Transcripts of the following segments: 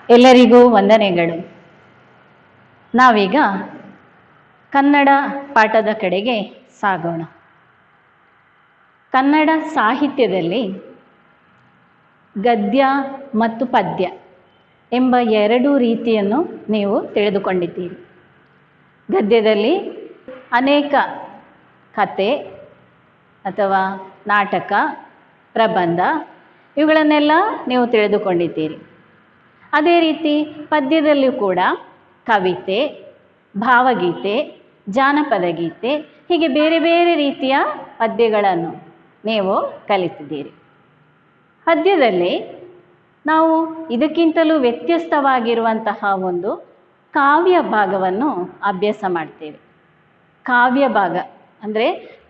ಎಲ್ಲರಿಗೂ ವಂದನೆಗಳು. ನಾವೀಗ ಕನ್ನಡ ಪಾಠದ ಕಡೆಗೆ ಸಾಗೋಣ. ಕನ್ನಡ ಸಾಹಿತ್ಯದಲ್ಲಿ ಗದ್ಯ ಮತ್ತು ಪದ್ಯ ಎಂಬ ಎರಡು ರೀತಿಯನ್ನು ನೀವು ತಿಳಿದುಕೊಂಡಿದ್ದೀರಿ. ಗದ್ಯದಲ್ಲಿ ಅನೇಕ ಕತೆ ಅಥವಾ ನಾಟಕ, ಪ್ರಬಂಧ ಇವುಗಳನ್ನೆಲ್ಲ ನೀವು ತಿಳಿದುಕೊಂಡಿದ್ದೀರಿ. ಅದೇ ರೀತಿ ಪದ್ಯದಲ್ಲೂ ಕೂಡ ಕವಿತೆ, ಭಾವಗೀತೆ, ಜಾನಪದ ಗೀತೆ ಹೀಗೆ ಬೇರೆ ಬೇರೆ ರೀತಿಯ ಪದ್ಯಗಳನ್ನು ನೀವು ಕಲಿತಿದ್ದೀರಿ. ಪದ್ಯದಲ್ಲಿ ನಾವು ಇದಕ್ಕಿಂತಲೂ ವ್ಯತ್ಯಸ್ತವಾಗಿರುವಂತಹ ಒಂದು ಕಾವ್ಯ ಭಾಗವನ್ನು ಅಭ್ಯಾಸ ಮಾಡ್ತೇವೆ. ಕಾವ್ಯ ಭಾಗ ಅಂದರೆ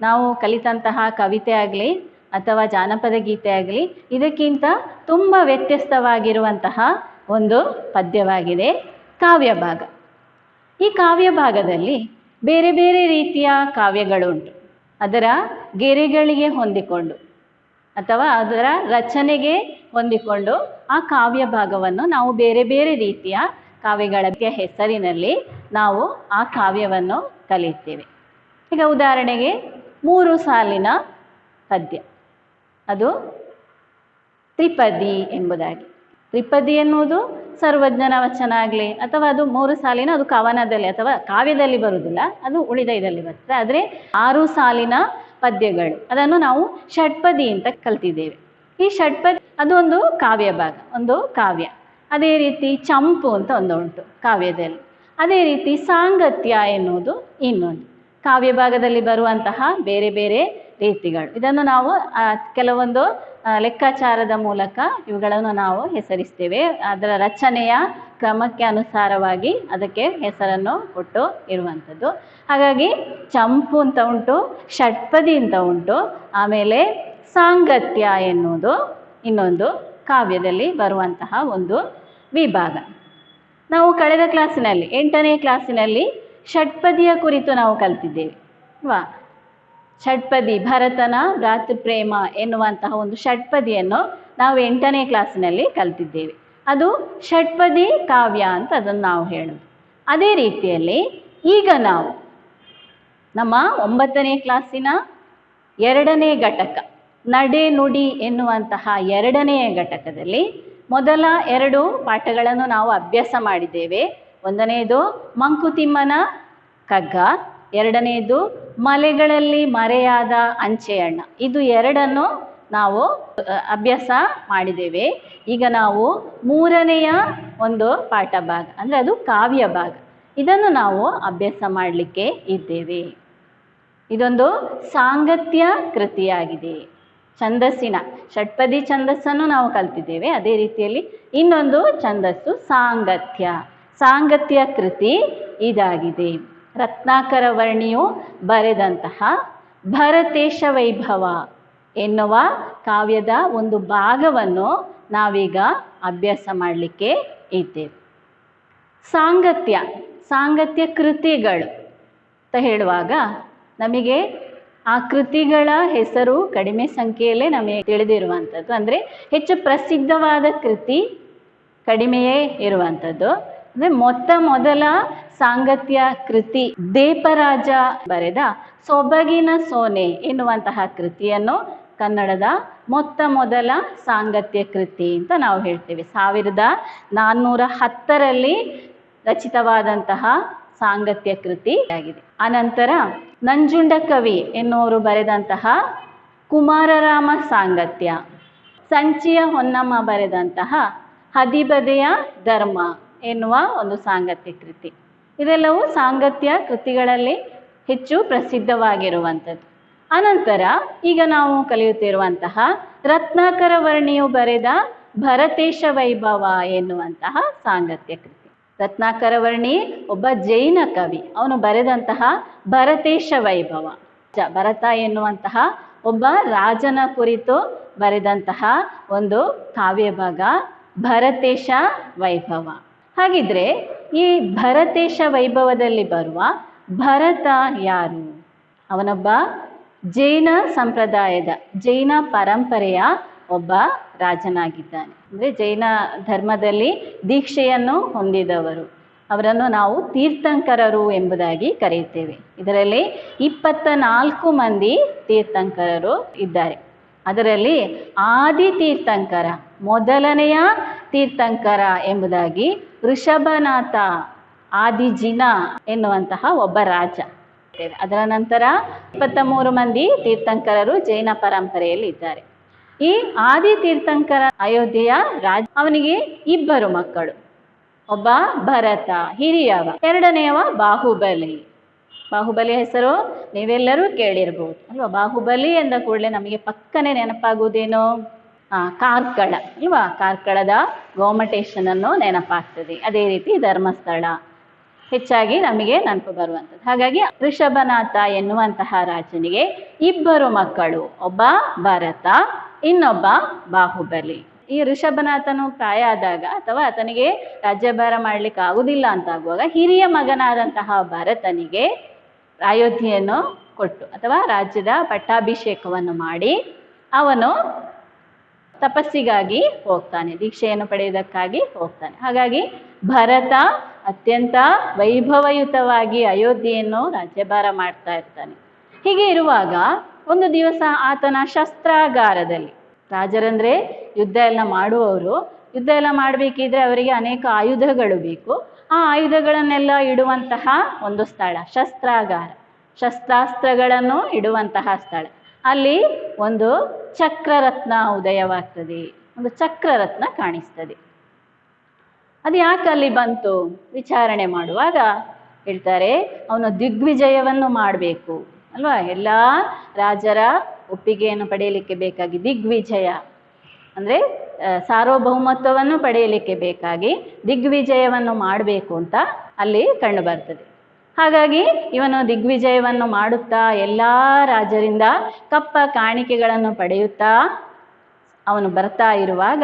ನಾವು ಕಲಿತಂತಹ ಕವಿತೆ ಆಗಲಿ ಅಥವಾ ಜಾನಪದ ಗೀತೆ ಆಗಲಿ ಇದಕ್ಕಿಂತ ತುಂಬ ವ್ಯತ್ಯಸ್ತವಾಗಿರುವಂತಹ ಒಂದು ಪದ್ಯವಾಗಿದೆ ಕಾವ್ಯ ಭಾಗ. ಈ ಕಾವ್ಯ ಭಾಗದಲ್ಲಿ ಬೇರೆ ಬೇರೆ ರೀತಿಯ ಕಾವ್ಯಗಳುಂಟು. ಅದರ ಗೆರೆಗಳಿಗೆ ಹೊಂದಿಕೊಂಡು ಅಥವಾ ಅದರ ರಚನೆಗೆ ಹೊಂದಿಕೊಂಡು ಆ ಕಾವ್ಯ ಭಾಗವನ್ನು ನಾವು ಬೇರೆ ಬೇರೆ ರೀತಿಯ ಕಾವ್ಯಗಳ ಹೆಸರಿನಲ್ಲಿ ನಾವು ಆ ಕಾವ್ಯವನ್ನು ಕಲಿತೇವೆ. ಈಗ ಉದಾಹರಣೆಗೆ 3 ಸಾಲಿನ ಪದ್ಯ, ಅದು ತ್ರಿಪದಿ ಎಂಬುದಾಗಿ. ತ್ರಿಪದಿ ಎನ್ನುವುದು ಸರ್ವಜ್ಞನ ವಚನ ಆಗಲಿ ಅಥವಾ ಅದು 3 ಸಾಲಿನ, ಅದು ಕವನದಲ್ಲಿ ಅಥವಾ ಕಾವ್ಯದಲ್ಲಿ ಬರುವುದಿಲ್ಲ, ಅದು ಉಳಿದ ಇದರಲ್ಲಿ ಬರ್ತದೆ. ಆದರೆ 6 ಸಾಲಿನ ಪದ್ಯಗಳು, ಅದನ್ನು ನಾವು ಷಟ್ಪದಿ ಅಂತ ಕಲ್ತಿದ್ದೇವೆ. ಈ ಷಟ್ಪದಿ ಅದು ಒಂದು ಕಾವ್ಯ ಭಾಗ, ಒಂದು ಕಾವ್ಯ. ಅದೇ ರೀತಿ ಚಂಪು ಅಂತ ಒಂದು ಉಂಟು ಕಾವ್ಯದಲ್ಲಿ. ಅದೇ ರೀತಿ ಸಾಂಗತ್ಯ ಎನ್ನುವುದು ಇನ್ನೊಂದು ಕಾವ್ಯ ಭಾಗದಲ್ಲಿ ಬರುವಂತಹ ಬೇರೆ ಬೇರೆ ರೀತಿಗಳು. ಇದನ್ನು ನಾವು ಕೆಲವೊಂದು ಲೆಕ್ಕಾಚಾರದ ಮೂಲಕ ಇವುಗಳನ್ನು ನಾವು ಹೆಸರಿಸ್ತೇವೆ. ಅದರ ರಚನೆಯ ಕ್ರಮಕ್ಕೆ ಅನುಸಾರವಾಗಿ ಅದಕ್ಕೆ ಹೆಸರನ್ನು ಕೊಟ್ಟು ಇರುವಂಥದ್ದು. ಹಾಗಾಗಿ ಚಂಪು ಅಂತ ಉಂಟು, ಷಟ್ಪದಿ ಅಂತ ಉಂಟು, ಆಮೇಲೆ ಸಾಂಗತ್ಯ ಎನ್ನುವುದು ಇನ್ನೊಂದು ಕಾವ್ಯದಲ್ಲಿ ಬರುವಂತಹ ಒಂದು ವಿಭಾಗ. ನಾವು ಕಳೆದ ಕ್ಲಾಸಿನಲ್ಲಿ 8ನೇ ಕ್ಲಾಸಿನಲ್ಲಿ ಷಟ್ಪದಿಯ ಕುರಿತು ನಾವು ಕಲ್ತಿದ್ದೇವೆ ಅಲ್ವಾ? ಷಟ್ಪದಿ, ಭರತನ ಭ್ರಾತೃಪ್ರೇಮ ಎನ್ನುವಂತಹ ಒಂದು ಷಟ್ಪದಿಯನ್ನು ನಾವು 8ನೇ ಕ್ಲಾಸಿನಲ್ಲಿ ಕಲ್ತಿದ್ದೇವೆ. ಅದು ಷಟ್ಪದಿ ಕಾವ್ಯ ಅಂತ ಅದನ್ನು ನಾವು ಹೇಳೋದು. ಅದೇ ರೀತಿಯಲ್ಲಿ ಈಗ ನಾವು ನಮ್ಮ 9ನೇ ಕ್ಲಾಸಿನ 2ನೇ ಘಟಕ ನಡೆ ನುಡಿ ಎನ್ನುವಂತಹ 2ನೇ ಘಟಕದಲ್ಲಿ ಮೊದಲ 2 ಪಾಠಗಳನ್ನು ನಾವು ಅಭ್ಯಾಸ ಮಾಡಿದ್ದೇವೆ. 1ನೇದು ಮಂಕುತಿಮ್ಮನ ಕಗ್ಗ, 2ನೇದು ಮಲೆಗಳಲ್ಲಿ ಮರೆಯಾದ ಅಂಚೆಯಣ್ಣ. ಇದು 2ನ್ನು ನಾವು ಅಭ್ಯಾಸ ಮಾಡಿದ್ದೇವೆ. ಈಗ ನಾವು 3ನೆಯ ಒಂದು ಪಾಠ ಭಾಗ ಅಂದರೆ ಅದು ಕಾವ್ಯ ಭಾಗ, ಇದನ್ನು ನಾವು ಅಭ್ಯಾಸ ಮಾಡಲಿಕ್ಕೆ ಇದ್ದೇವೆ. ಇದೊಂದು ಸಾಂಗತ್ಯ ಕೃತಿಯಾಗಿದೆ. ಛಂದಸ್ಸಿನ ಷಟ್ಪದಿ ಛಂದಸ್ಸನ್ನು ನಾವು ಕಲ್ತಿದ್ದೇವೆ. ಅದೇ ರೀತಿಯಲ್ಲಿ ಇನ್ನೊಂದು ಛಂದಸ್ಸು ಸಾಂಗತ್ಯ. ಸಾಂಗತ್ಯ ಕೃತಿ ಇದಾಗಿದೆ. ರತ್ನಾಕರ ವರ್ಣಿಯು ಬರೆದಂತಹ ಭರತೇಶ ವೈಭವ ಎನ್ನುವ ಕಾವ್ಯದ ಒಂದು ಭಾಗವನ್ನು ನಾವೀಗ ಅಭ್ಯಾಸ ಮಾಡಲಿಕ್ಕೆ ಇದ್ದೇವೆ. ಸಾಂಗತ್ಯ ಕೃತಿಗಳು ಅಂತ ಹೇಳುವಾಗ ನಮಗೆ ಆ ಕೃತಿಗಳ ಹೆಸರು ಕಡಿಮೆ ಸಂಖ್ಯೆಯಲ್ಲೇ ನಮಗೆ ತಿಳಿದಿರುವಂಥದ್ದು. ಅಂದರೆ ಹೆಚ್ಚು ಪ್ರಸಿದ್ಧವಾದ ಕೃತಿ ಕಡಿಮೆಯೇ ಇರುವಂಥದ್ದು. ಅಂದರೆ ಮೊದಲ ಸಾಂಗತ್ಯ ಕೃತಿ ದೇಪರಾಜ ಬರೆದ ಸೊಬಗಿನ ಸೋನೆ ಎನ್ನುವಂತಹ ಕೃತಿಯನ್ನು ಕನ್ನಡದ ಮೊತ್ತ ಮೊದಲ ಸಾಂಗತ್ಯ ಕೃತಿ ಅಂತ ನಾವು ಹೇಳ್ತೇವೆ. 1410ರಲ್ಲಿ ರಚಿತವಾದಂತಹ ಸಾಂಗತ್ಯ ಕೃತಿ ಆಗಿದೆ. ಅನಂತರ ನಂಜುಂಡ ಕವಿ ಎನ್ನುವರು ಬರೆದಂತಹ ಕುಮಾರರಾಮ ಸಾಂಗತ್ಯ, ಸಂಚಿಯ ಹೊನ್ನಮ್ಮ ಬರೆದಂತಹ ಹದಿಬದೆಯ ಧರ್ಮ ಎನ್ನುವ ಒಂದು ಸಾಂಗತ್ಯ ಕೃತಿ. ಇದೆಲ್ಲವೂ ಸಾಂಗತ್ಯ ಕೃತಿಗಳಲ್ಲಿ ಹೆಚ್ಚು ಪ್ರಸಿದ್ಧವಾಗಿರುವಂಥದ್ದು. ಅನಂತರ ಈಗ ನಾವು ಕಲಿಯುತ್ತಿರುವಂತಹ ರತ್ನಾಕರ ವರ್ಣಿಯು ಬರೆದ ಭರತೇಶ ವೈಭವ ಎನ್ನುವಂತಹ ಸಾಂಗತ್ಯ ಕೃತಿ. ರತ್ನಾಕರ ವರ್ಣಿ ಒಬ್ಬ ಜೈನ ಕವಿ. ಅವನು ಬರೆದಂತಹ ಭರತೇಶ ವೈಭವ, ಭರತ ಎನ್ನುವಂತಹ ಒಬ್ಬ ರಾಜನ ಕುರಿತು ಬರೆದಂತಹ ಒಂದು ಕಾವ್ಯಭಾಗ ಭರತೇಶ ವೈಭವ. ಹಾಗಿದ್ರೆ ಈ ಭರತೇಶ ವೈಭವದಲ್ಲಿ ಬರುವ ಭರತ ಯಾರು? ಅವನೊಬ್ಬ ಜೈನ ಸಂಪ್ರದಾಯದ, ಜೈನ ಪರಂಪರೆಯ ಒಬ್ಬ ರಾಜನಾಗಿದ್ದಾನೆ. ಅಂದರೆ ಜೈನ ಧರ್ಮದಲ್ಲಿ ದೀಕ್ಷೆಯನ್ನು ಹೊಂದಿದವರು. ಅವರನ್ನು ನಾವು ತೀರ್ಥಂಕರರು ಎಂಬುದಾಗಿ ಕರೆಯುತ್ತೇವೆ. ಇದರಲ್ಲಿ 24 ಮಂದಿ ತೀರ್ಥಂಕರರು ಇದ್ದಾರೆ. ಅದರಲ್ಲಿ ಆದಿ ತೀರ್ಥಂಕರ, ಮೊದಲನೆಯ ತೀರ್ಥಂಕರ ಎಂಬುದಾಗಿ ಋಷಭನಾಥ ಆದಿಜಿನ ಎನ್ನುವಂತಹ ಒಬ್ಬ ರಾಜ. ಅದರ ನಂತರ 23 ಮಂದಿ ತೀರ್ಥಂಕರರು ಜೈನ ಪರಂಪರೆಯಲ್ಲಿ ಇದ್ದಾರೆ. ಈ ಆದಿ ತೀರ್ಥಂಕರ ಅಯೋಧ್ಯೆಯ ರಾಜ. ಅವನಿಗೆ 2 ಮಕ್ಕಳು. ಒಬ್ಬ ಭರತ ಹಿರಿಯವ, ಎರಡನೆಯವ ಬಾಹುಬಲಿ. ಬಾಹುಬಲಿ ಹೆಸರು ನೀವೆಲ್ಲರೂ ಕೇಳಿರ್ಬೋದು ಅಲ್ವಾ? ಬಾಹುಬಲಿ ಎಂದ ಕೂಡಲೇ ನಮಗೆ ಪಕ್ಕನೆ ನೆನಪಾಗುವುದೇನು? ಕಾರ್ಕಳ ಅಲ್ವಾ? ಕಾರ್ಕಳದ ಗೋಮಟೇಶನನ್ನು ನೆನಪಾಗ್ತದೆ. ಅದೇ ರೀತಿ ಧರ್ಮಸ್ಥಳ ಹೆಚ್ಚಾಗಿ ನಮಗೆ ನೆನಪು ಬರುವಂಥದ್ದು. ಹಾಗಾಗಿ ಋಷಭನಾಥ ಎನ್ನುವಂತಹ ರಾಜನಿಗೆ 2 ಮಕ್ಕಳು, ಒಬ್ಬ ಭರತ, ಇನ್ನೊಬ್ಬ ಬಾಹುಬಲಿ. ಈ ಋಷಭನಾಥನು ಪ್ರಾಯ ಆದಾಗ ಅಥವಾ ಆತನಿಗೆ ರಾಜ್ಯಭಾರ ಮಾಡಲಿಕ್ಕೆ ಆಗುವುದಿಲ್ಲ ಅಂತಾಗುವಾಗ ಹಿರಿಯ ಮಗನಾದಂತಹ ಭರತನಿಗೆ ಅಯೋಧ್ಯೆಯನ್ನು ಕೊಟ್ಟು ಅಥವಾ ರಾಜ್ಯದ ಪಟ್ಟಾಭಿಷೇಕವನ್ನು ಮಾಡಿ ಅವನು ತಪಸ್ಸಿಗಾಗಿ ಹೋಗ್ತಾನೆ, ದೀಕ್ಷೆಯನ್ನು ಪಡೆಯುವುದಕ್ಕಾಗಿ ಹೋಗ್ತಾನೆ. ಹಾಗಾಗಿ ಭರತ ಅತ್ಯಂತ ವೈಭವಯುತವಾಗಿ ಅಯೋಧ್ಯೆಯನ್ನು ರಾಜ್ಯಭಾರ ಮಾಡ್ತಾ ಇರ್ತಾನೆ. ಹೀಗೆ ಇರುವಾಗ ಒಂದು ದಿವಸ ಆತನ ಶಸ್ತ್ರಾಗಾರದಲ್ಲಿ, ರಾಜರಂದ್ರೆ ಯುದ್ಧ ಎಲ್ಲ ಮಾಡುವವರು, ಯುದ್ಧ ಎಲ್ಲ ಮಾಡಬೇಕಿದ್ರೆ ಅವರಿಗೆ ಅನೇಕ ಆಯುಧಗಳು ಬೇಕು. ಆ ಆಯುಧಗಳನ್ನೆಲ್ಲ ಇಡುವಂತಹ ಒಂದು ಸ್ಥಳ ಶಸ್ತ್ರಾಗಾರ, ಶಸ್ತ್ರಾಸ್ತ್ರಗಳನ್ನು ಇಡುವಂತಹ ಸ್ಥಳ. ಅಲ್ಲಿ ಒಂದು ಚಕ್ರರತ್ನ ಉದಯವಾಗ್ತದೆ, ಒಂದು ಚಕ್ರರತ್ನ ಕಾಣಿಸ್ತದೆ. ಅದು ಯಾಕೆ ಅಲ್ಲಿ ಬಂತು ವಿಚಾರಣೆ ಮಾಡುವಾಗ ಹೇಳ್ತಾರೆ, ಅವನು ದಿಗ್ವಿಜಯವನ್ನು ಮಾಡಬೇಕು ಅಲ್ವಾ? ಎಲ್ಲ ರಾಜರ ಒಪ್ಪಿಗೆಯನ್ನು ಪಡೆಯಲಿಕ್ಕೆ ಬೇಕಾಗಿ ದಿಗ್ವಿಜಯ ಅಂದರೆ ಸಾರ್ವಭೌಮತ್ವವನ್ನು ಪಡೆಯಲಿಕ್ಕೆ ಬೇಕಾಗಿ ದಿಗ್ವಿಜಯವನ್ನು ಮಾಡಬೇಕು ಅಂತ ಅಲ್ಲಿ ಕಂಡು ಬರ್ತದೆ. ಹಾಗಾಗಿ ಇವನು ದಿಗ್ವಿಜಯವನ್ನು ಮಾಡುತ್ತಾ ಎಲ್ಲ ರಾಜರಿಂದ ಕಪ್ಪ ಕಾಣಿಕೆಗಳನ್ನು ಪಡೆಯುತ್ತಾ ಅವನು ಬರ್ತಾ ಇರುವಾಗ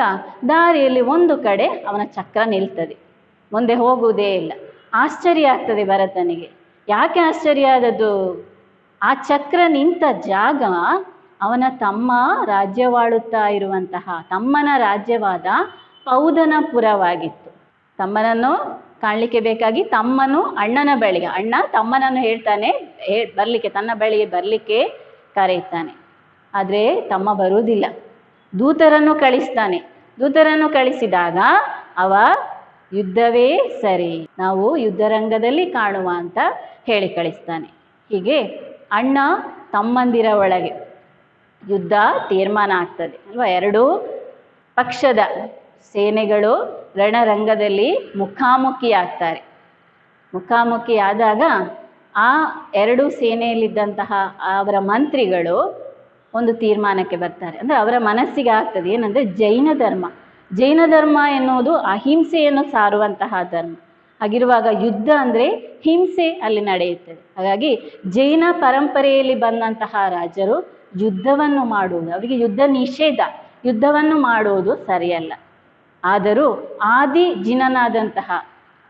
ದಾರಿಯಲ್ಲಿ ಒಂದು ಕಡೆ ಅವನ ಚಕ್ರ ನಿಲ್ತದೆ, ಮುಂದೆ ಹೋಗುವುದೇ ಇಲ್ಲ. ಆಶ್ಚರ್ಯ ಆಗ್ತದೆ ಭರತನಿಗೆ. ಯಾಕೆ ಆಶ್ಚರ್ಯ ಆದದ್ದು? ಆ ಚಕ್ರ ನಿಂತ ಜಾಗ ಅವನ ತಮ್ಮ ರಾಜ್ಯವಾಳುತ್ತಾ ಇರುವಂತಹ ತಮ್ಮನ ರಾಜ್ಯವಾದ ಪೌದನಪುರವಾಗಿತ್ತು. ತಮ್ಮನನ್ನು ಕಾಣಲಿಕ್ಕೆ ಬೇಕಾಗಿ ತಮ್ಮನು ಅಣ್ಣನ ಬಳಿಗೆ, ಅಣ್ಣ ತಮ್ಮನನ್ನು ಹೇಳ್ತಾನೆ ಬರಲಿಕ್ಕೆ, ತನ್ನ ಬಳಿಗೆ ಬರಲಿಕ್ಕೆ ಕರೆಯುತ್ತಾನೆ. ಆದರೆ ತಮ್ಮ ಬರುವುದಿಲ್ಲ. ದೂತರನ್ನು ಕಳಿಸ್ತಾನೆ. ದೂತರನ್ನು ಕಳಿಸಿದಾಗ ಅವ ಯುದ್ಧವೇ ಸರಿ, ನಾವು ಯುದ್ಧರಂಗದಲ್ಲಿ ಕಾಣುವ ಅಂತ ಹೇಳಿ ಕಳಿಸ್ತಾನೆ. ಹೀಗೆ ಅಣ್ಣ ತಮ್ಮಂದಿರ ಒಳಗೆ ಯುದ್ಧ ತೀರ್ಮಾನ ಆಗ್ತದೆ ಅಲ್ವಾ? 2 ಪಕ್ಷದ ಸೇನೆಗಳು ರಣರಂಗದಲ್ಲಿ ಮುಖಾಮುಖಿ ಆಗ್ತಾರೆ. ಮುಖಾಮುಖಿ ಆದಾಗ ಆ 2 ಸೇನೆಯಲ್ಲಿದ್ದಂತಹ ಅವರ ಮಂತ್ರಿಗಳು ಒಂದು ತೀರ್ಮಾನಕ್ಕೆ ಬರ್ತಾರೆ. ಅಂದರೆ ಅವರ ಮನಸ್ಸಿಗೆ ಆಗ್ತದೆ ಏನಂದರೆ ಜೈನ ಧರ್ಮ ಎನ್ನುವುದು ಅಹಿಂಸೆಯನ್ನು ಸಾರುವಂತಹ ಧರ್ಮ. ಹಾಗಿರುವಾಗ ಯುದ್ಧ ಅಂದರೆ ಹಿಂಸೆ ಅಲ್ಲಿ ನಡೆಯುತ್ತದೆ. ಹಾಗಾಗಿ ಜೈನ ಪರಂಪರೆಯಲ್ಲಿ ಬಂದಂತಹ ರಾಜರು ಯುದ್ಧವನ್ನು ಮಾಡುವುದು, ಅವರಿಗೆ ಯುದ್ಧ ನಿಷೇಧ, ಯುದ್ಧವನ್ನು ಮಾಡುವುದು ಸರಿಯಲ್ಲ. ಆದರೂ ಆದಿ ಜಿನನಾದಂತಹ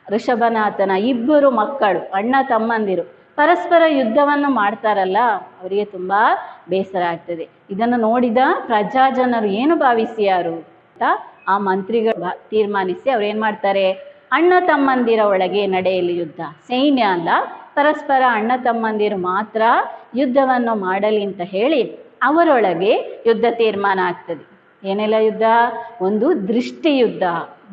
ಋಷಭನಾಥನ 2 ಮಕ್ಕಳು ಅಣ್ಣ ತಮ್ಮಂದಿರು ಪರಸ್ಪರ ಯುದ್ಧವನ್ನು ಮಾಡ್ತಾರಲ್ಲ, ಅವರಿಗೆ ತುಂಬ ಬೇಸರ ಆಗ್ತದೆ. ಇದನ್ನು ನೋಡಿದ ಪ್ರಜಾಜನರು ಏನು ಭಾವಿಸಿಯಾರು ಅಂತ ಆ ಮಂತ್ರಿಗಳು ತೀರ್ಮಾನಿಸಿ ಅವ್ರು ಏನು ಮಾಡ್ತಾರೆ, ಅಣ್ಣ ತಮ್ಮಂದಿರ ಒಳಗೆ ನಡೆಯಲಿ ಯುದ್ಧ, ಸೈನ್ಯ ಅಲ್ಲ, ಪರಸ್ಪರ ಅಣ್ಣ ತಮ್ಮಂದಿರು ಮಾತ್ರ ಯುದ್ಧವನ್ನು ಮಾಡಲಿ ಅಂತ ಹೇಳಿ ಅವರೊಳಗೆ ಯುದ್ಧ ತೀರ್ಮಾನ ಆಗ್ತದೆ. ಏನೆಲ್ಲ ಯುದ್ಧ? ಒಂದು ದೃಷ್ಟಿ ಯುದ್ಧ,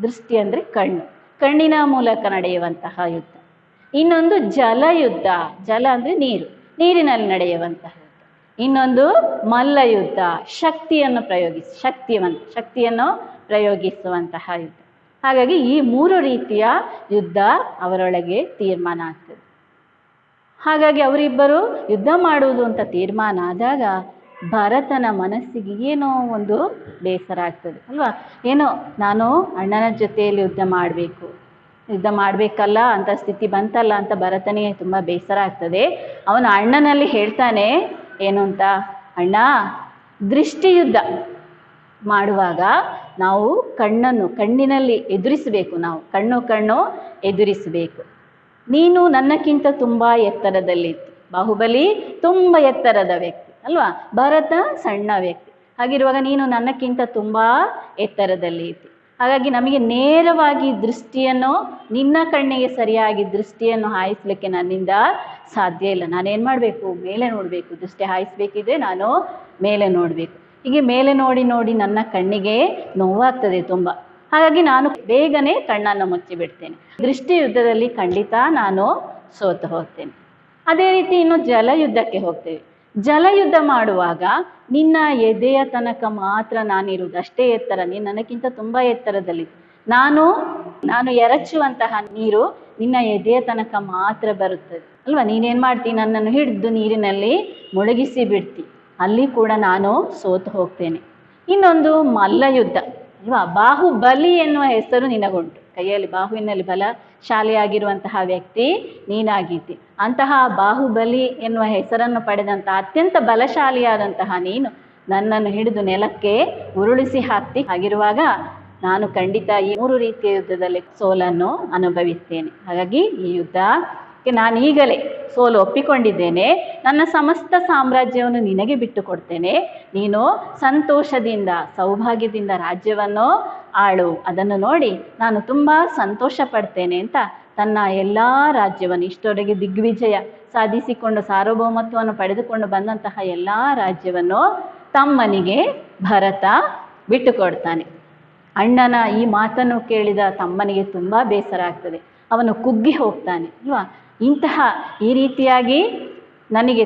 ದೃಷ್ಟಿ ಅಂದರೆ ಕಣ್ಣು, ಕಣ್ಣಿನ ಮೂಲಕ ನಡೆಯುವಂತಹ ಯುದ್ಧ. ಇನ್ನೊಂದು ಜಲಯುದ್ಧ, ಜಲ ಅಂದರೆ ನೀರು, ನೀರಿನಲ್ಲಿ ನಡೆಯುವಂತಹ ಯುದ್ಧ. ಇನ್ನೊಂದು ಮಲ್ಲ ಯುದ್ಧ, ಶಕ್ತಿಯನ್ನು ಪ್ರಯೋಗಿಸುವಂತಹ ಯುದ್ಧ. ಹಾಗಾಗಿ ಈ 3 ರೀತಿಯ ಯುದ್ಧ ಅವರೊಳಗೆ ತೀರ್ಮಾನ ಆಗ್ತದೆ. ಹಾಗಾಗಿ ಅವರಿಬ್ಬರು ಯುದ್ಧ ಮಾಡುವುದು ಅಂತ ತೀರ್ಮಾನ ಆದಾಗ ಭರತನ ಮನಸ್ಸಿಗೆ ಏನೋ ಒಂದು ಬೇಸರ ಆಗ್ತದೆ ಅಲ್ವಾ. ಏನೋ ನಾನು ಅಣ್ಣನ ಜೊತೆಯಲ್ಲಿ ಯುದ್ಧ ಮಾಡಬೇಕಲ್ಲ ಅಂತ ಸ್ಥಿತಿ ಬಂತಲ್ಲ ಅಂತ ಭರತನಿಗೆ ತುಂಬ ಬೇಸರ ಆಗ್ತದೆ. ಅವನು ಅಣ್ಣನಲ್ಲಿ ಹೇಳ್ತಾನೆ ಏನು ಅಂತ, ಅಣ್ಣ, ದೃಷ್ಟಿ ಯುದ್ಧ ಮಾಡುವಾಗ ನಾವು ಕಣ್ಣಿನಲ್ಲಿ ಎದುರಿಸಬೇಕು, ನಾವು ಕಣ್ಣು ಎದುರಿಸಬೇಕು. ನೀನು ನನ್ನಕ್ಕಿಂತ ತುಂಬ ಎತ್ತರದಲ್ಲಿತ್ತು, ಬಾಹುಬಲಿ ತುಂಬ ಎತ್ತರದ ವ್ಯಕ್ತಿ ಅಲ್ವಾ, ಭರತ ಸಣ್ಣ ವ್ಯಕ್ತಿ. ಹಾಗಿರುವಾಗ ನೀನು ನನ್ನಕ್ಕಿಂತ ತುಂಬ ಎತ್ತರದಲ್ಲಿ ಇತ್ತು. ಹಾಗಾಗಿ ನಮಗೆ ನೇರವಾಗಿ ನಿನ್ನ ಕಣ್ಣಿಗೆ ಸರಿಯಾಗಿ ದೃಷ್ಟಿಯನ್ನು ಹಾಯಿಸಲಿಕ್ಕೆ ನನ್ನಿಂದ ಸಾಧ್ಯ ಇಲ್ಲ. ನಾನೇನು ಮಾಡಬೇಕು? ಮೇಲೆ ನೋಡಬೇಕು. ದೃಷ್ಟಿ ಹಾಯಿಸಬೇಕಿದ್ರೆ ನಾನು ಮೇಲೆ ನೋಡಬೇಕು. ಹೀಗೆ ಮೇಲೆ ನೋಡಿ ನನ್ನ ಕಣ್ಣಿಗೆ ನೋವಾಗ್ತದೆ ತುಂಬ. ಹಾಗಾಗಿ ನಾನು ಬೇಗನೆ ಕಣ್ಣನ್ನು ಮುಚ್ಚಿಬಿಡ್ತೇನೆ. ದೃಷ್ಟಿ ಯುದ್ಧದಲ್ಲಿ ಖಂಡಿತ ನಾನು ಸೋತು ಹೋಗ್ತೇನೆ. ಅದೇ ರೀತಿ ಇನ್ನು ಜಲಯುದ್ಧಕ್ಕೆ ಹೋಗ್ತೇವೆ. ಜಲಯುದ್ಧ ಮಾಡುವಾಗ ನಿನ್ನ ಎದೆಯ ತನಕ ಮಾತ್ರ ನಾನಿರುವುದು, ಅಷ್ಟೇ ಎತ್ತರ. ನೀನು ನನಗಿಂತ ತುಂಬ ಎತ್ತರದಲ್ಲಿ, ನಾನು ಎರಚುವಂತಹ ನೀರು ನಿನ್ನ ಎದೆಯ ತನಕ ಮಾತ್ರ ಬರುತ್ತದೆ ಅಲ್ವಾ. ನೀನೇನು ಮಾಡ್ತೀನಿ? ನನ್ನನ್ನು ಹಿಡಿದು ನೀರಿನಲ್ಲಿ ಮುಳುಗಿಸಿ ಬಿಡ್ತಿ. ಅಲ್ಲಿ ಕೂಡ ನಾನು ಸೋತು ಹೋಗ್ತೇನೆ. ಇನ್ನೊಂದು ಮಲ್ಲಯುದ್ಧ ಅಲ್ವಾ. ಬಾಹುಬಲಿ ಎನ್ನುವ ಹೆಸರು ನಿನಗುಂಟು, ಕೈಯಲ್ಲಿ ಬಾಹುವಿನಲ್ಲಿ ಬಲಶಾಲಿಯಾಗಿರುವಂತಹ ವ್ಯಕ್ತಿ ನೀನಾಗಿದ್ದಿ. ಅಂತಹ ಬಾಹುಬಲಿ ಎನ್ನುವ ಹೆಸರನ್ನು ಪಡೆದಂತಹ ಅತ್ಯಂತ ಬಲಶಾಲಿಯಾದಂತಹ ನೀನು ನನ್ನನ್ನು ಹಿಡಿದು ನೆಲಕ್ಕೆ ಉರುಳಿಸಿ ಹಾಕ್ತಿ. ಹಾಗಿರುವಾಗ ನಾನು ಖಂಡಿತ ಈ 3 ರೀತಿಯ ಯುದ್ಧದಲ್ಲಿ ಸೋಲನ್ನು ಅನುಭವಿಸ್ತೇನೆ. ಹಾಗಾಗಿ ಈ ಯುದ್ಧಕ್ಕೆ ನಾನು ಈಗಲೇ ಸೋಲು ಒಪ್ಪಿಕೊಂಡಿದ್ದೇನೆ. ನನ್ನ ಸಮಸ್ತ ಸಾಮ್ರಾಜ್ಯವನ್ನು ನಿನಗೆ ಬಿಟ್ಟು ಕೊಡ್ತೇನೆ. ನೀನು ಸಂತೋಷದಿಂದ, ಸೌಭಾಗ್ಯದಿಂದ ರಾಜ್ಯವನ್ನು ಆಳು. ಅದನ್ನು ನೋಡಿ ನಾನು ತುಂಬ ಸಂತೋಷ ಪಡ್ತೇನೆ ಅಂತ ತನ್ನ ಎಲ್ಲ ರಾಜ್ಯವನ್ನು, ಇಷ್ಟವರೆಗೆ ದಿಗ್ವಿಜಯ ಸಾಧಿಸಿಕೊಂಡು ಸಾರ್ವಭೌಮತ್ವವನ್ನು ಪಡೆದುಕೊಂಡು ಬಂದಂತಹ ಎಲ್ಲ ರಾಜ್ಯವನ್ನು ತಮ್ಮನಿಗೆ ಭರತ ಬಿಟ್ಟುಕೊಡ್ತಾನೆ. ಅಣ್ಣನ ಈ ಮಾತನ್ನು ಕೇಳಿದ ತಮ್ಮನಿಗೆ ತುಂಬ ಬೇಸರ ಆಗ್ತದೆ. ಅವನು ಕುಗ್ಗಿ ಹೋಗ್ತಾನೆ ಅಲ್ವಾ. ಈ ರೀತಿಯಾಗಿ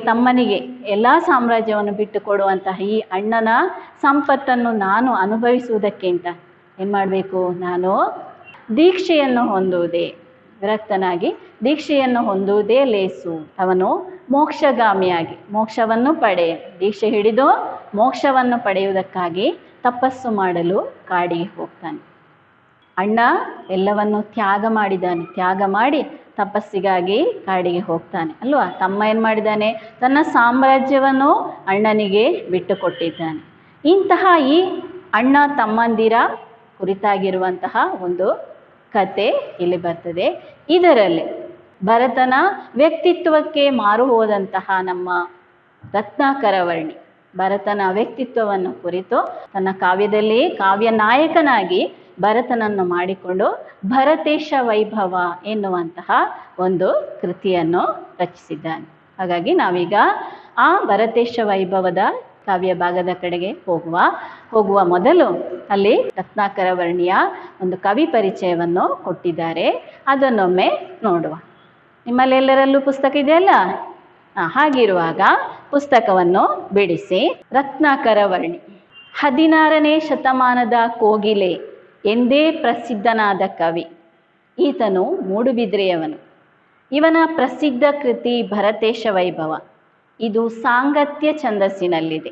ತಮ್ಮನಿಗೆ ಎಲ್ಲ ಸಾಮ್ರಾಜ್ಯವನ್ನು ಬಿಟ್ಟು ಕೊಡುವಂತಹ ಈ ಅಣ್ಣನ ಸಂಪತ್ತನ್ನು ನಾನು ಅನುಭವಿಸುವುದಕ್ಕಿಂತ ಏನು ಮಾಡಬೇಕು? ನಾನು ದೀಕ್ಷೆಯನ್ನು ಹೊಂದುವುದೇ, ವಿರಕ್ತನಾಗಿ ದೀಕ್ಷೆಯನ್ನು ಹೊಂದುವುದೇ ಲೇಸು. ಅವನು ಮೋಕ್ಷಗಾಮಿಯಾಗಿ ಮೋಕ್ಷವನ್ನು ದೀಕ್ಷೆ ಹಿಡಿದು ಮೋಕ್ಷವನ್ನು ಪಡೆಯುವುದಕ್ಕಾಗಿ ತಪಸ್ಸು ಮಾಡಲು ಕಾಡಿಗೆ ಹೋಗ್ತಾನೆ. ಅಣ್ಣ ಎಲ್ಲವನ್ನು ತ್ಯಾಗ ಮಾಡಿ ತಪಸ್ಸಿಗಾಗಿ ಕಾಡಿಗೆ ಹೋಗ್ತಾನೆ ಅಲ್ವಾ. ತಮ್ಮ ಏನು ಮಾಡಿದ್ದಾನೆ? ತನ್ನ ಸಾಮ್ರಾಜ್ಯವನ್ನು ಅಣ್ಣನಿಗೆ ಬಿಟ್ಟು ಕೊಟ್ಟಿದ್ದಾನೆ. ಇಂತಹ ಈ ಅಣ್ಣ ತಮ್ಮಂದಿರ ಕುರಿತಾಗಿರುವಂತಹ ಒಂದು ಕತೆ ಇಲ್ಲಿ ಬರ್ತದೆ. ಇದರಲ್ಲಿ ಭರತನ ವ್ಯಕ್ತಿತ್ವಕ್ಕೆ ಮಾರು ಹೋದಂತಹ ನಮ್ಮ ರತ್ನಾಕರ ವರ್ಣಿ ಭರತನ ವ್ಯಕ್ತಿತ್ವವನ್ನು ಕುರಿತು ತನ್ನ ಕಾವ್ಯದಲ್ಲಿ ಕಾವ್ಯ ನಾಯಕನಾಗಿ ಭರತನನ್ನು ಮಾಡಿಕೊಂಡು ಭರತೇಶ ವೈಭವ ಎನ್ನುವಂತಹ ಒಂದು ಕೃತಿಯನ್ನು ರಚಿಸಿದ್ದಾನೆ. ಹಾಗಾಗಿ ನಾವೀಗ ಆ ಭರತೇಶ ವೈಭವದ ಕಾವ್ಯ ಭಾಗದ ಕಡೆಗೆ ಹೋಗುವ ಮೊದಲು ಅಲ್ಲಿ ರತ್ನಾಕರ ವರ್ಣಿಯ ಒಂದು ಕವಿ ಪರಿಚಯವನ್ನು ಕೊಟ್ಟಿದ್ದಾರೆ. ಅದನ್ನೊಮ್ಮೆ ನೋಡುವ. ನಿಮ್ಮಲ್ಲೆಲ್ಲರಲ್ಲೂ ಪುಸ್ತಕ ಇದೆಯಲ್ಲ? ಹಾಗಿರುವಾಗ ಪುಸ್ತಕವನ್ನು ಬಿಡಿಸಿ. ರತ್ನಾಕರ ವರ್ಣಿ 16ನೇ ಶತಮಾನದ ಕೋಗಿಲೆ ಎಂದೇ ಪ್ರಸಿದ್ಧನಾದ ಕವಿ. ಈತನು ಮೂಡುಬಿದ್ರೆಯವನು. ಇವನ ಪ್ರಸಿದ್ಧ ಕೃತಿ ಭರತೇಶ ವೈಭವ. ಇದು ಸಾಂಗತ್ಯ ಛಂದಸ್ಸಿನಲ್ಲಿದೆ.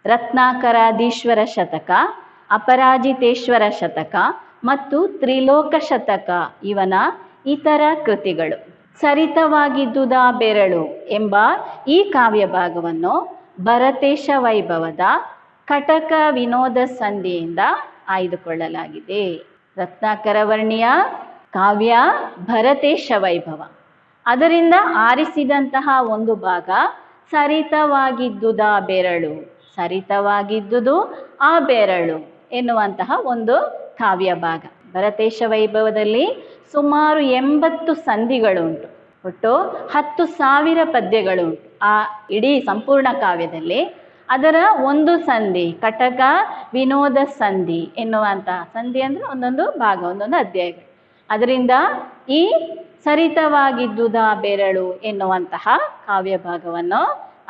ರತ್ನಾಕರಾದೀಶ್ವರ ಶತಕ, ಅಪರಾಜಿತೇಶ್ವರ ಶತಕ ಮತ್ತು ತ್ರಿಲೋಕ ಶತಕ ಇವನ ಇತರ ಕೃತಿಗಳು. ಸರಿತವಾಗಿದ್ದುದಾ ಬೆರಳು ಎಂಬ ಈ ಕಾವ್ಯ ಭಾಗವನ್ನು ಭರತೇಶ ವೈಭವದ ಕಟಕ ವಿನೋದ ಸಂಧಿಯಿಂದ ಆಯ್ದುಕೊಳ್ಳಲಾಗಿದೆ. ರತ್ನಾಕರ ವರ್ಣಿಯ ಕಾವ್ಯ ಭರತೇಶ ವೈಭವ. ಅದರಿಂದ ಆರಿಸಿದಂತಹ ಒಂದು ಭಾಗ ಸರಿತವಾಗಿದ್ದುದಾ ಬೆರಳು, ಸರಿತವಾಗಿದ್ದುದು ಆ ಬೆರಳು ಎನ್ನುವಂತಹ ಒಂದು ಕಾವ್ಯ ಭಾಗ. ಭರತೇಶ ವೈಭವದಲ್ಲಿ ಸುಮಾರು 80 ಸಂಧಿಗಳುಂಟು. ಒಟ್ಟು 10,000 ಪದ್ಯಗಳುಂಟು ಆ ಇಡೀ ಸಂಪೂರ್ಣ ಕಾವ್ಯದಲ್ಲಿ. ಅದರ ಒಂದು ಸಂಧಿ ಕಟಕ ವಿನೋದ ಸಂಧಿ ಎನ್ನುವಂತಹ ಸಂಧಿ ಅಂದರೆ ಒಂದೊಂದು ಭಾಗ ಒಂದೊಂದು ಅಧ್ಯಾಯಗಳು. ಅದರಿಂದ ಈ ಸರಿತವಾಗಿದ್ದುದ ಬೆರಳು ಎನ್ನುವಂತಹ ಕಾವ್ಯ ಭಾಗವನ್ನು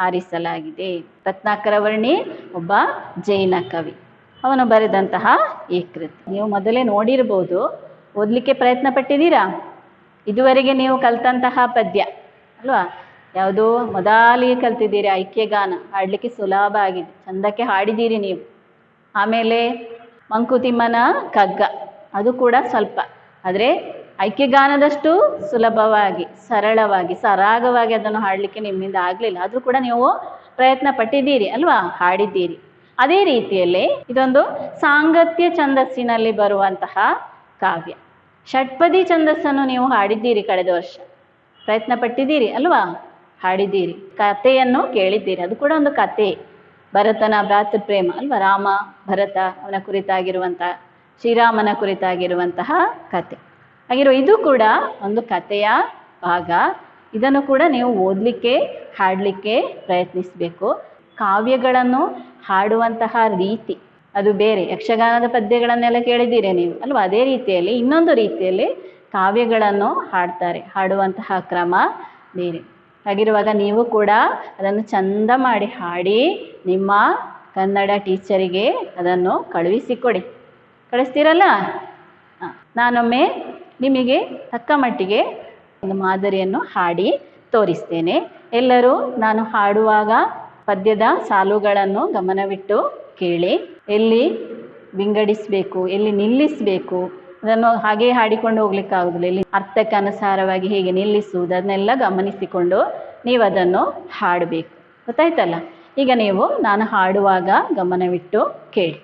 ಆರಿಸಲಾಗಿದೆ. ರತ್ನಾಕರ ವರ್ಣಿ ಒಬ್ಬ ಜೈನ ಕವಿ, ಅವನು ಬರೆದಂತಹ ಈ ಕೃತಿ. ನೀವು ಮೊದಲೇ ನೋಡಿರ್ಬೋದು, ಓದಲಿಕ್ಕೆ ಪ್ರಯತ್ನ ಪಟ್ಟಿದ್ದೀರಾ? ಇದುವರೆಗೆ ನೀವು ಕಲ್ತಂತಹ ಪದ್ಯ ಅಲ್ವಾ? ಯಾವುದು ಮೊದಲಿಗೆ ಕಲ್ತಿದ್ದೀರಿ? ಐಕ್ಯಗಾನ ಹಾಡಲಿಕ್ಕೆ ಸುಲಭ ಆಗಿದೆ, ಚಂದಕ್ಕೆ ಹಾಡಿದ್ದೀರಿ ನೀವು. ಆಮೇಲೆ ಮಂಕುತಿಮ್ಮನ ಕಗ್ಗ, ಅದು ಕೂಡ ಸ್ವಲ್ಪ, ಆದರೆ ಐಕ್ಯಗಾನದಷ್ಟು ಸುಲಭವಾಗಿ ಸರಳವಾಗಿ ಸರಾಗವಾಗಿ ಅದನ್ನು ಹಾಡಲಿಕ್ಕೆ ನಿಮ್ಮಿಂದ ಆಗಲಿಲ್ಲ. ಆದರೂ ಕೂಡ ನೀವು ಪ್ರಯತ್ನ ಪಟ್ಟಿದ್ದೀರಿ ಅಲ್ವಾ, ಹಾಡಿದ್ದೀರಿ. ಅದೇ ರೀತಿಯಲ್ಲಿ ಇದೊಂದು ಸಾಂಗತ್ಯ ಛಂದಸ್ಸಿನಲ್ಲಿ ಬರುವಂತಹ ಕಾವ್ಯ. ಷಟ್ಪದಿ ಛಂದಸ್ಸನ್ನು ನೀವು ಹಾಡಿದ್ದೀರಿ ಕಳೆದ ವರ್ಷ, ಪ್ರಯತ್ನ ಪಟ್ಟಿದ್ದೀರಿ ಅಲ್ವಾ, ಹಾಡಿದ್ದೀರಿ. ಕಥೆಯನ್ನು ಕೇಳಿದ್ದೀರಿ, ಅದು ಕೂಡ ಒಂದು ಕಥೆ, ಭರತನ ಭ್ರಾತೃಪ್ರೇಮ ಅಲ್ವಾ, ರಾಮ ಭರತ ಅವನ ಕುರಿತಾಗಿರುವಂತಹ, ಶ್ರೀರಾಮನ ಕುರಿತಾಗಿರುವಂತಹ ಕಥೆ ಆಗಿರೋ ಇದು ಕೂಡ ಒಂದು ಕಥೆಯ ಭಾಗ. ಇದನ್ನು ಕೂಡ ನೀವು ಓದಲಿಕ್ಕೆ ಹಾಡಲಿಕ್ಕೆ ಪ್ರಯತ್ನಿಸಬೇಕು. ಕಾವ್ಯಗಳನ್ನು ಹಾಡುವಂತಹ ರೀತಿ ಅದು ಬೇರೆ. ಯಕ್ಷಗಾನದ ಪದ್ಯಗಳನ್ನೆಲ್ಲ ಕೇಳಿದ್ದೀರಿ ನೀವು ಅಲ್ವಾ, ಅದೇ ರೀತಿಯಲ್ಲಿ ಇನ್ನೊಂದು ರೀತಿಯಲ್ಲಿ ಕಾವ್ಯಗಳನ್ನು ಹಾಡ್ತಾರೆ, ಹಾಡುವಂತಹ ಕ್ರಮ ಬೇರೆ. ಹಾಗಿರುವಾಗ ನೀವು ಕೂಡ ಅದನ್ನು ಚಂದ ಮಾಡಿ ಹಾಡಿ ನಿಮ್ಮ ಕನ್ನಡ ಟೀಚರಿಗೆ ಅದನ್ನು ಕಳುಹಿಸಿಕೊಡಿ. ಕಳಿಸ್ತೀರಲ್ಲ? ನಾನೊಮ್ಮೆ ನಿಮಗೆ ತಕ್ಕ ಮಟ್ಟಿಗೆ ಒಂದು ಮಾದರಿಯನ್ನು ಹಾಡಿ ತೋರಿಸ್ತೇನೆ. ಎಲ್ಲರೂ ನಾನು ಹಾಡುವಾಗ ಪದ್ಯದ ಸಾಲುಗಳನ್ನು ಗಮನವಿಟ್ಟು ಕೇಳಿ, ಎಲ್ಲಿ ವಿಂಗಡಿಸಬೇಕು, ಎಲ್ಲಿ ನಿಲ್ಲಿಸಬೇಕು, ಅದನ್ನು ಹಾಗೆ ಹಾಡಿಕೊಂಡು ಹೋಗ್ಲಿಕ್ಕಾಗೋದಿಲ್ಲ. ಇಲ್ಲಿ ಅರ್ಥಕ್ಕೆ ಅನುಸಾರವಾಗಿ ಹೇಗೆ ನಿಲ್ಲಿಸುವುದು ಅದನ್ನೆಲ್ಲ ಗಮನಿಸಿಕೊಂಡು ನೀವು ಅದನ್ನು ಹಾಡಬೇಕು. ಗೊತ್ತಾಯ್ತಲ್ಲ? ಈಗ ನೀವು ನಾನು ಹಾಡುವಾಗ ಗಮನವಿಟ್ಟು ಕೇಳಿ.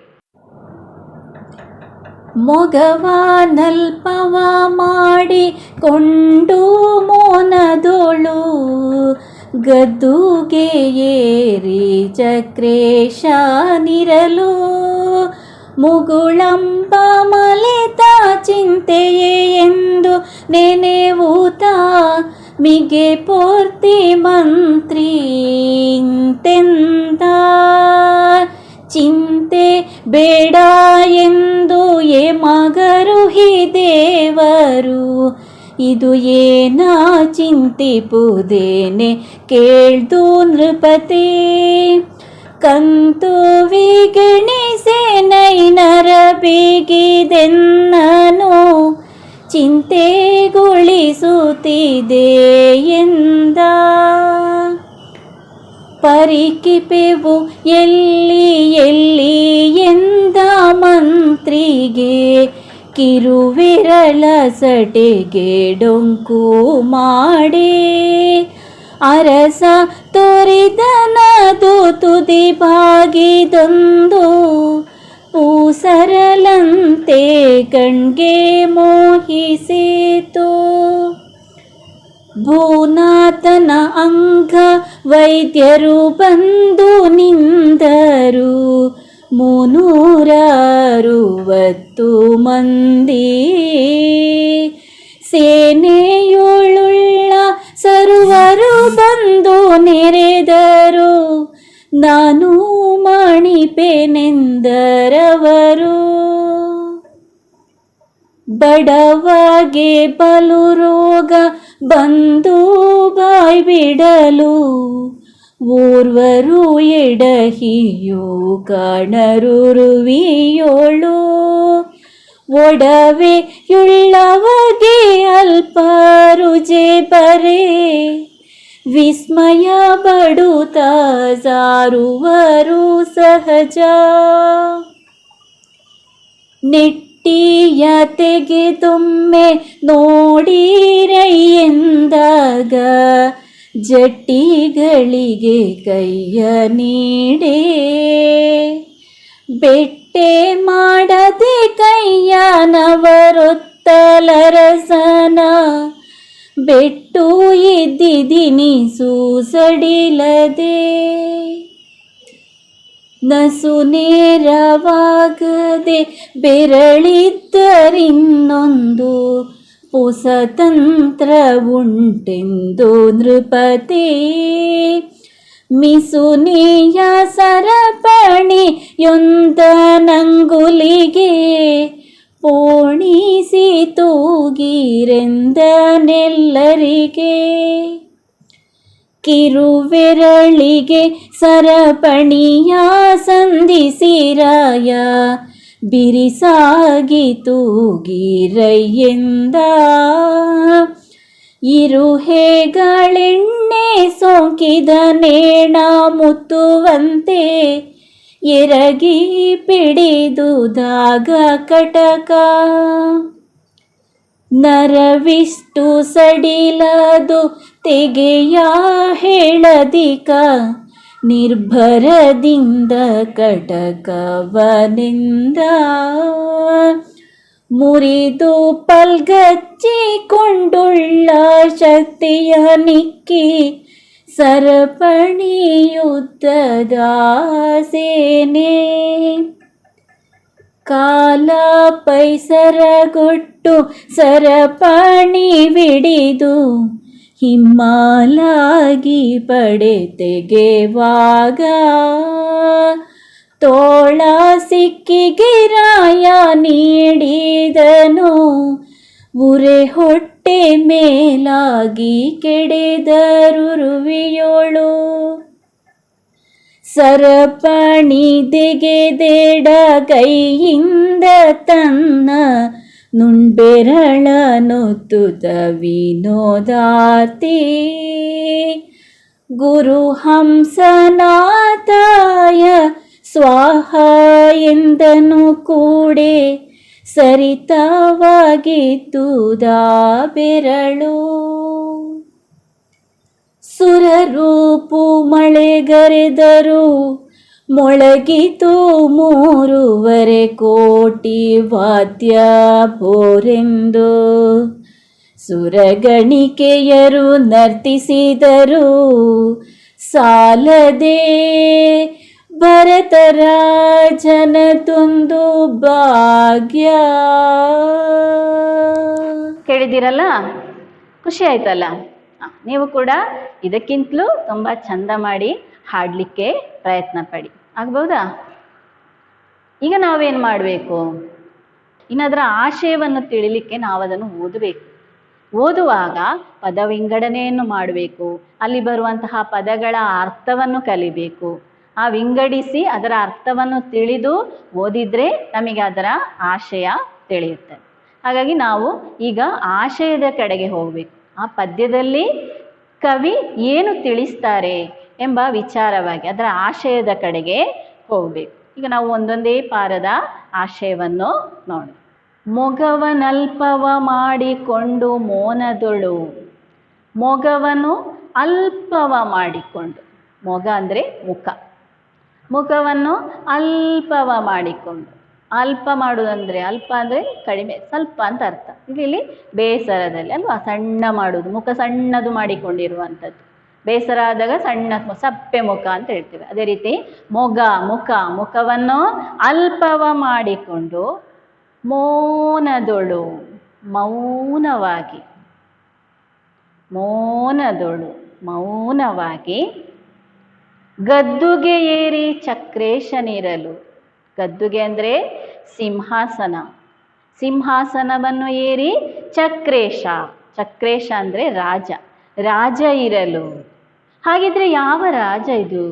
ಮೊಗವಾನಲ್ಪವ ಮಾಡಿಕೊಂಡು ಮೋನದೋಳು ಗದ್ದುಗೆ ಏರಿ ಚಕ್ರೇಶ ನಿರಲು ಮುಗುಳಂಬ ಮಲೆತ ಚಿಂತೆಯೇ ಎಂದು ನೆನೆವೂತ ಮಿಗೆ ಪೂರ್ತಿ ಮಂತ್ರಿ ಇಂತೆಂದ ಚಿಂತೆ ಬೇಡ ಎಂದು ಮಗರುಹಿ ದೇವರು ಇದು ಏನ ಚಿಂತಿಪುದೇನೆ ಕೇಳ್ದು ನೃಪತಿ ಕಂತು ವಿಗಣಿಸೆ ನೈನರ ಬೀಗಿದೆನ್ನನು ಚಿಂತೆಗೊಳಿಸುತ್ತಿದೆ ಎಂದ ಪರಿಕಿಪೆವು ಎಲ್ಲಿ ಎಲ್ಲಿ ಎಂದ ಮಂತ್ರಿಗೆ ಕಿರುವಿರಳ ಸಟೆಗೆ ಡೊಂಕು ಮಾಡಿ ಅರಸ ತೋರಿದನದು ತುದಿ ಬಾಗಿದೊಂದು ಪೂಸರಲಂತೆ ಕಣ್ಗೆ ಮೋಹಿಸಿತು ಭೂನಾಥನ ಅಂಗ ವೈದ್ಯರು ಬಂದು ನಿಂದರು 360 ಮಂದಿ ಸೇನೆಯುಳ್ಳ ಸರ್ವರು ಬಂದು ನೆರೆದರು ನಾನು ಮಣಿಪೆನೆಂದರವರು ಬಡವಾಗಿ ಬಲು ರೋಗ ಬಂದು ಬಾಯ್ ಬಿಡಲು ಓರ್ವರು ಎಡಹಿಯು ಕಾಣರುರುವಿಯೋಳು ಒಡವೆಯುಳ್ಳವಗೆ ಅಲ್ಪ ರುಜೆ ಬರೆ ವಿಸ್ಮಯ ಬಡುತ್ತ ಸಾರುವರು ಸಹಜ ನೆಟ್ಟಿಯ ತೆಗೆದೊಮ್ಮೆ ನೋಡಿರೈ ಎಂದಾಗ ಜಟ್ಟಿಗಳಿಗೆ ಕೈಯ ನೀಡೇ ಬೆಟ್ಟೆ ಮಾಡದೆ ಕೈಯನವರೊತ್ತಲರಸನ ಬೆಟ್ಟು ಇದ್ದಿದಿನಿ ಸೂಸಡಿಲದೆ ನಸು ನೇರವಾಗದೆ ಬೆರಳಿದ್ದರಿನ್ನೊಂದು ಪುಸತಂತ್ರ ಉಂಟೆಂದು ನೃಪತಿ ಮಿಸುನಿಯ ಸರಪಣಿಯೊಂದ ನಂಗುಲಿಗೆ ಪೋಣಿಸಿ ತೂಗಿರೆಂದನೆಲ್ಲರಿಗೆ. ಕಿರುವೆರಳಿಗೆ ಸರಪಣಿಯ ಸಂಧಿಸಿರಾಯ ಬಿರಿಸಾಗಿ ತೂಗಿರಯ್ಯೆಂದ. ಇರುಹೆಗಳೆಣ್ಣೆ ಸೋಂಕಿದ ನೇಣ ಮುತ್ತುವಂತೆ ಎರಗಿ ಪಿಡಿದುದಾಗ ಕಟಕ. ನರವಿಷ್ಟು ಸಡಿಲದು ತೆಗೆಯ ಹೇಳದಿಕ ನಿರ್ಭರದಿಂದ ಕಟಕವನಿಂದ. ಮುರಿದು ಪಲ್ಗಚ್ಚಿಕೊಂಡುಳ್ಳ ಶಕ್ತಿಯ ನಿಕ್ಕಿ ಸರಪಣಿಯುದ್ಧದ ಸೇನೆ. ಕಾಲ ಪೈಸರಗೊಟ್ಟು ಸರಪಣಿ ವಿಡಿದು ಹಿಮ್ಮಾಲಾಗಿ ಪಡೆ ತೆಗೆವಾಗ. ತೋಳ ಸಿಕ್ಕಿಗಿರಾಯ ನೀಡಿದನು ಉರೆ ಹೊಟ್ಟೆ ಮೇಲಾಗಿ ಕೆಡೆದರುರುವಿಯೋಳು. ಸರಪಣಿ ತೆಗೆದೇಡ ಕೈಯಿಂದ ತನ್ನ ನುಣ್ಬೆರಳನೊತ್ತುತ ವಿನೋದಾತಿ. ಗುರು ಹಂಸನಾಥಾಯ ಸ್ವಾಹ ಎಂದನು ಕೂಡೆ ಸರಿತವಾಗಿದ್ದುದಾ ಬೆರಳು. ಸುರರೂಪು ಮಳೆಗರೆದರು ಮೊಳಗಿತು 3.5 ಕೋಟಿ ವಾದ್ಯ ಬೋರೆಂದು. ಸುರಗಣಿಕೆಯರು ನರ್ತಿಸಿದರು ಸಾಲದೆ ಭರತರಾಜನದೊಂದು ಭಾಗ್ಯ. ಕೇಳಿದಿರಲ್ಲ, ಖುಷಿ ಆಯ್ತಲ್ಲ. ನೀವು ಕೂಡ ಇದಕ್ಕಿಂತಲೂ ತುಂಬ ಚಂದ ಮಾಡಿ ಹಾಡಲಿಕ್ಕೆ ಪ್ರಯತ್ನ ಪಡಿ, ಆಗ್ಬೋದಾ? ಈಗ ನಾವೇನು ಮಾಡಬೇಕು, ಇನ್ನದರ ಆಶಯವನ್ನು ತಿಳಿಲಿಕ್ಕೆ ನಾವು ಅದನ್ನು ಓದಬೇಕು. ಓದುವಾಗ ಪದ ವಿಂಗಡಣೆಯನ್ನು ಮಾಡಬೇಕು, ಅಲ್ಲಿ ಬರುವಂತಹ ಪದಗಳ ಅರ್ಥವನ್ನು ಕಲಿಬೇಕು. ಆ ವಿಂಗಡಿಸಿ ಅದರ ಅರ್ಥವನ್ನು ತಿಳಿದು ಓದಿದರೆ ನಮಗೆ ಅದರ ಆಶಯ ತಿಳಿಯುತ್ತೆ. ಹಾಗಾಗಿ ನಾವು ಈಗ ಆಶಯದ ಕಡೆಗೆ ಹೋಗಬೇಕು. ಆ ಪದ್ಯದಲ್ಲಿ ಕವಿ ಏನು ತಿಳಿಸ್ತಾರೆ ಎಂಬ ವಿಚಾರವಾಗಿ ಅದರ ಆಶಯದ ಕಡೆಗೆ ಹೋಗಬೇಕು. ಈಗ ನಾವು ಒಂದೊಂದೇ ಪಾರದ ಆಶಯವನ್ನು ನೋಡಿ. ಮೊಗವನಲ್ಪವ ಮಾಡಿಕೊಂಡು ಮೋನದೊಳು. ಮೊಗವನ್ನು ಅಲ್ಪವ ಮಾಡಿಕೊಂಡು, ಮೊಗ ಅಂದರೆ ಮುಖ, ಮುಖವನ್ನು ಅಲ್ಪವ ಮಾಡಿಕೊಂಡು. ಅಲ್ಪ ಮಾಡುವುದಂದರೆ, ಅಲ್ಪ ಅಂದರೆ ಕಡಿಮೆ, ಸ್ವಲ್ಪ ಅಂತ ಅರ್ಥ. ಇಲ್ಲಿ ಬೇಸರದಲ್ಲಿ ಅಲ್ವಾ, ಸಣ್ಣ ಮಾಡುವುದು, ಮುಖ ಸಣ್ಣದು ಮಾಡಿಕೊಂಡಿರುವಂಥದ್ದು. ಬೇಸರ ಆದಾಗ ಸಣ್ಣ ಸಪ್ಪೆ ಮುಖ ಅಂತ ಹೇಳ್ತೇವೆ. ಅದೇ ರೀತಿ ಮುಖವನ್ನು ಅಲ್ಪವ ಮಾಡಿಕೊಂಡು ಮೋನದೊಳು, ಮೌನವಾಗಿ ಗದ್ದುಗೆ ಏರಿ ಚಕ್ರೇಶನಿರಲು. ಗದ್ದುಗೆ ಅಂದರೆ ಸಿಂಹಾಸನ, ಸಿಂಹಾಸನವನ್ನು ಏರಿ ಚಕ್ರೇಶ ಅಂದರೆ ರಾಜ ಇರಲು. ಹಾಗಿದ್ರೆ ಯಾವ ರಾಜ ಇದು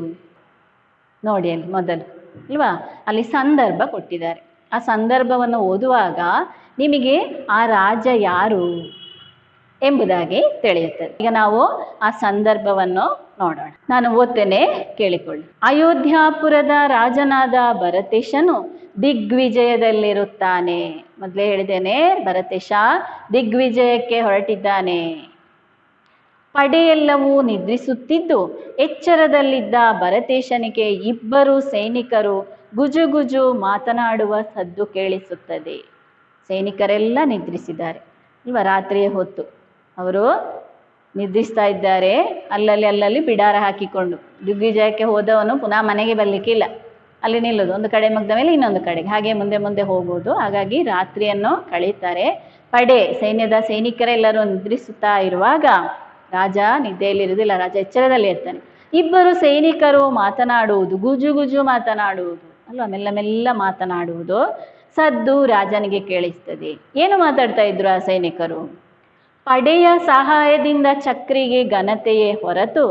ನೋಡಿ ಅಲ್ಲಿ ಮೊದಲು ಅಲ್ವಾ, ಅಲ್ಲಿ ಸಂದರ್ಭ ಕೊಟ್ಟಿದ್ದಾರೆ. ಆ ಸಂದರ್ಭವನ್ನು ಓದುವಾಗ ನಿಮಗೆ ಆ ರಾಜ ಯಾರು ಎಂಬುದಾಗಿ ತಿಳಿಯುತ್ತದೆ. ಈಗ ನಾವು ಆ ಸಂದರ್ಭವನ್ನು ನೋಡೋಣ. ನಾನು ಓದ್ತೇನೆ, ಕೇಳಿಕೊಳ್ಳಿ. ಅಯೋಧ್ಯಾಪುರದ ರಾಜನಾದ ಭರತೇಶನು ದಿಗ್ವಿಜಯದಲ್ಲಿರುತ್ತಾನೆ. ಮೊದಲೇ ಹೇಳಿದ್ದೇನೆ, ಭರತೇಶ ದಿಗ್ವಿಜಯಕ್ಕೆ ಹೊರಟಿದ್ದಾನೆ. ಪಡೆಯೆಲ್ಲವೂ ನಿದ್ರಿಸುತ್ತಿದ್ದು ಎಚ್ಚರದಲ್ಲಿದ್ದ ಭರತೇಶನಿಗೆ 2 ಸೈನಿಕರು ಗುಜುಗುಜು ಮಾತನಾಡುವ ಸದ್ದು ಕೇಳಿಸುತ್ತದೆ. ಸೈನಿಕರೆಲ್ಲ ನಿದ್ರಿಸಿದ್ದಾರೆ ಇಲ್ವ, ರಾತ್ರಿಯ ಹೊತ್ತು ಅವರು ನಿದ್ರಿಸ್ತಾ ಇದ್ದಾರೆ. ಅಲ್ಲಲ್ಲಿ ಬಿಡಾರ ಹಾಕಿಕೊಂಡು. ದಿಗ್ವಿಜಯಕ್ಕೆ ಹೋದವನು ಪುನಃ ಮನೆಗೆ ಬರಲಿಕ್ಕಿಲ್ಲ, ಅಲ್ಲಿ ನಿಲ್ಲೋದು, ಒಂದು ಕಡೆ ಮುಗ್ದ ಮೇಲೆ ಇನ್ನೊಂದು ಕಡೆಗೆ, ಹಾಗೆ ಮುಂದೆ ಹೋಗೋದು. ಹಾಗಾಗಿ ರಾತ್ರಿಯನ್ನು ಕಳೀತಾರೆ. ಸೈನ್ಯದ ಸೈನಿಕರೆಲ್ಲರೂ ನಿದ್ರಿಸುತ್ತಾ ಇರುವಾಗ ರಾಜ ನಿದ್ದೆಯಲ್ಲಿರುವುದಿಲ್ಲ, ರಾಜ ಎಚ್ಚರದಲ್ಲಿ ಇರ್ತಾನೆ. ಇಬ್ಬರು ಸೈನಿಕರು ಮಾತನಾಡುವುದು, ಗುಜು ಗುಜು ಮಾತನಾಡುವುದು ಅಲ್ವಾ, ಮೆಲ್ಲ ಮೆಲ್ಲ ಮಾತನಾಡುವುದು ಸದ್ದು ರಾಜನಿಗೆ ಕೇಳಿಸ್ತದೆ. ಏನು ಮಾತಾಡ್ತಾ ಇದ್ರು ಆ ಸೈನಿಕರು? ಪಡೆಯ ಸಹಾಯದಿಂದ ಚಕ್ರಿಗೆ ಘನತೆಯೇ ಹೊರತು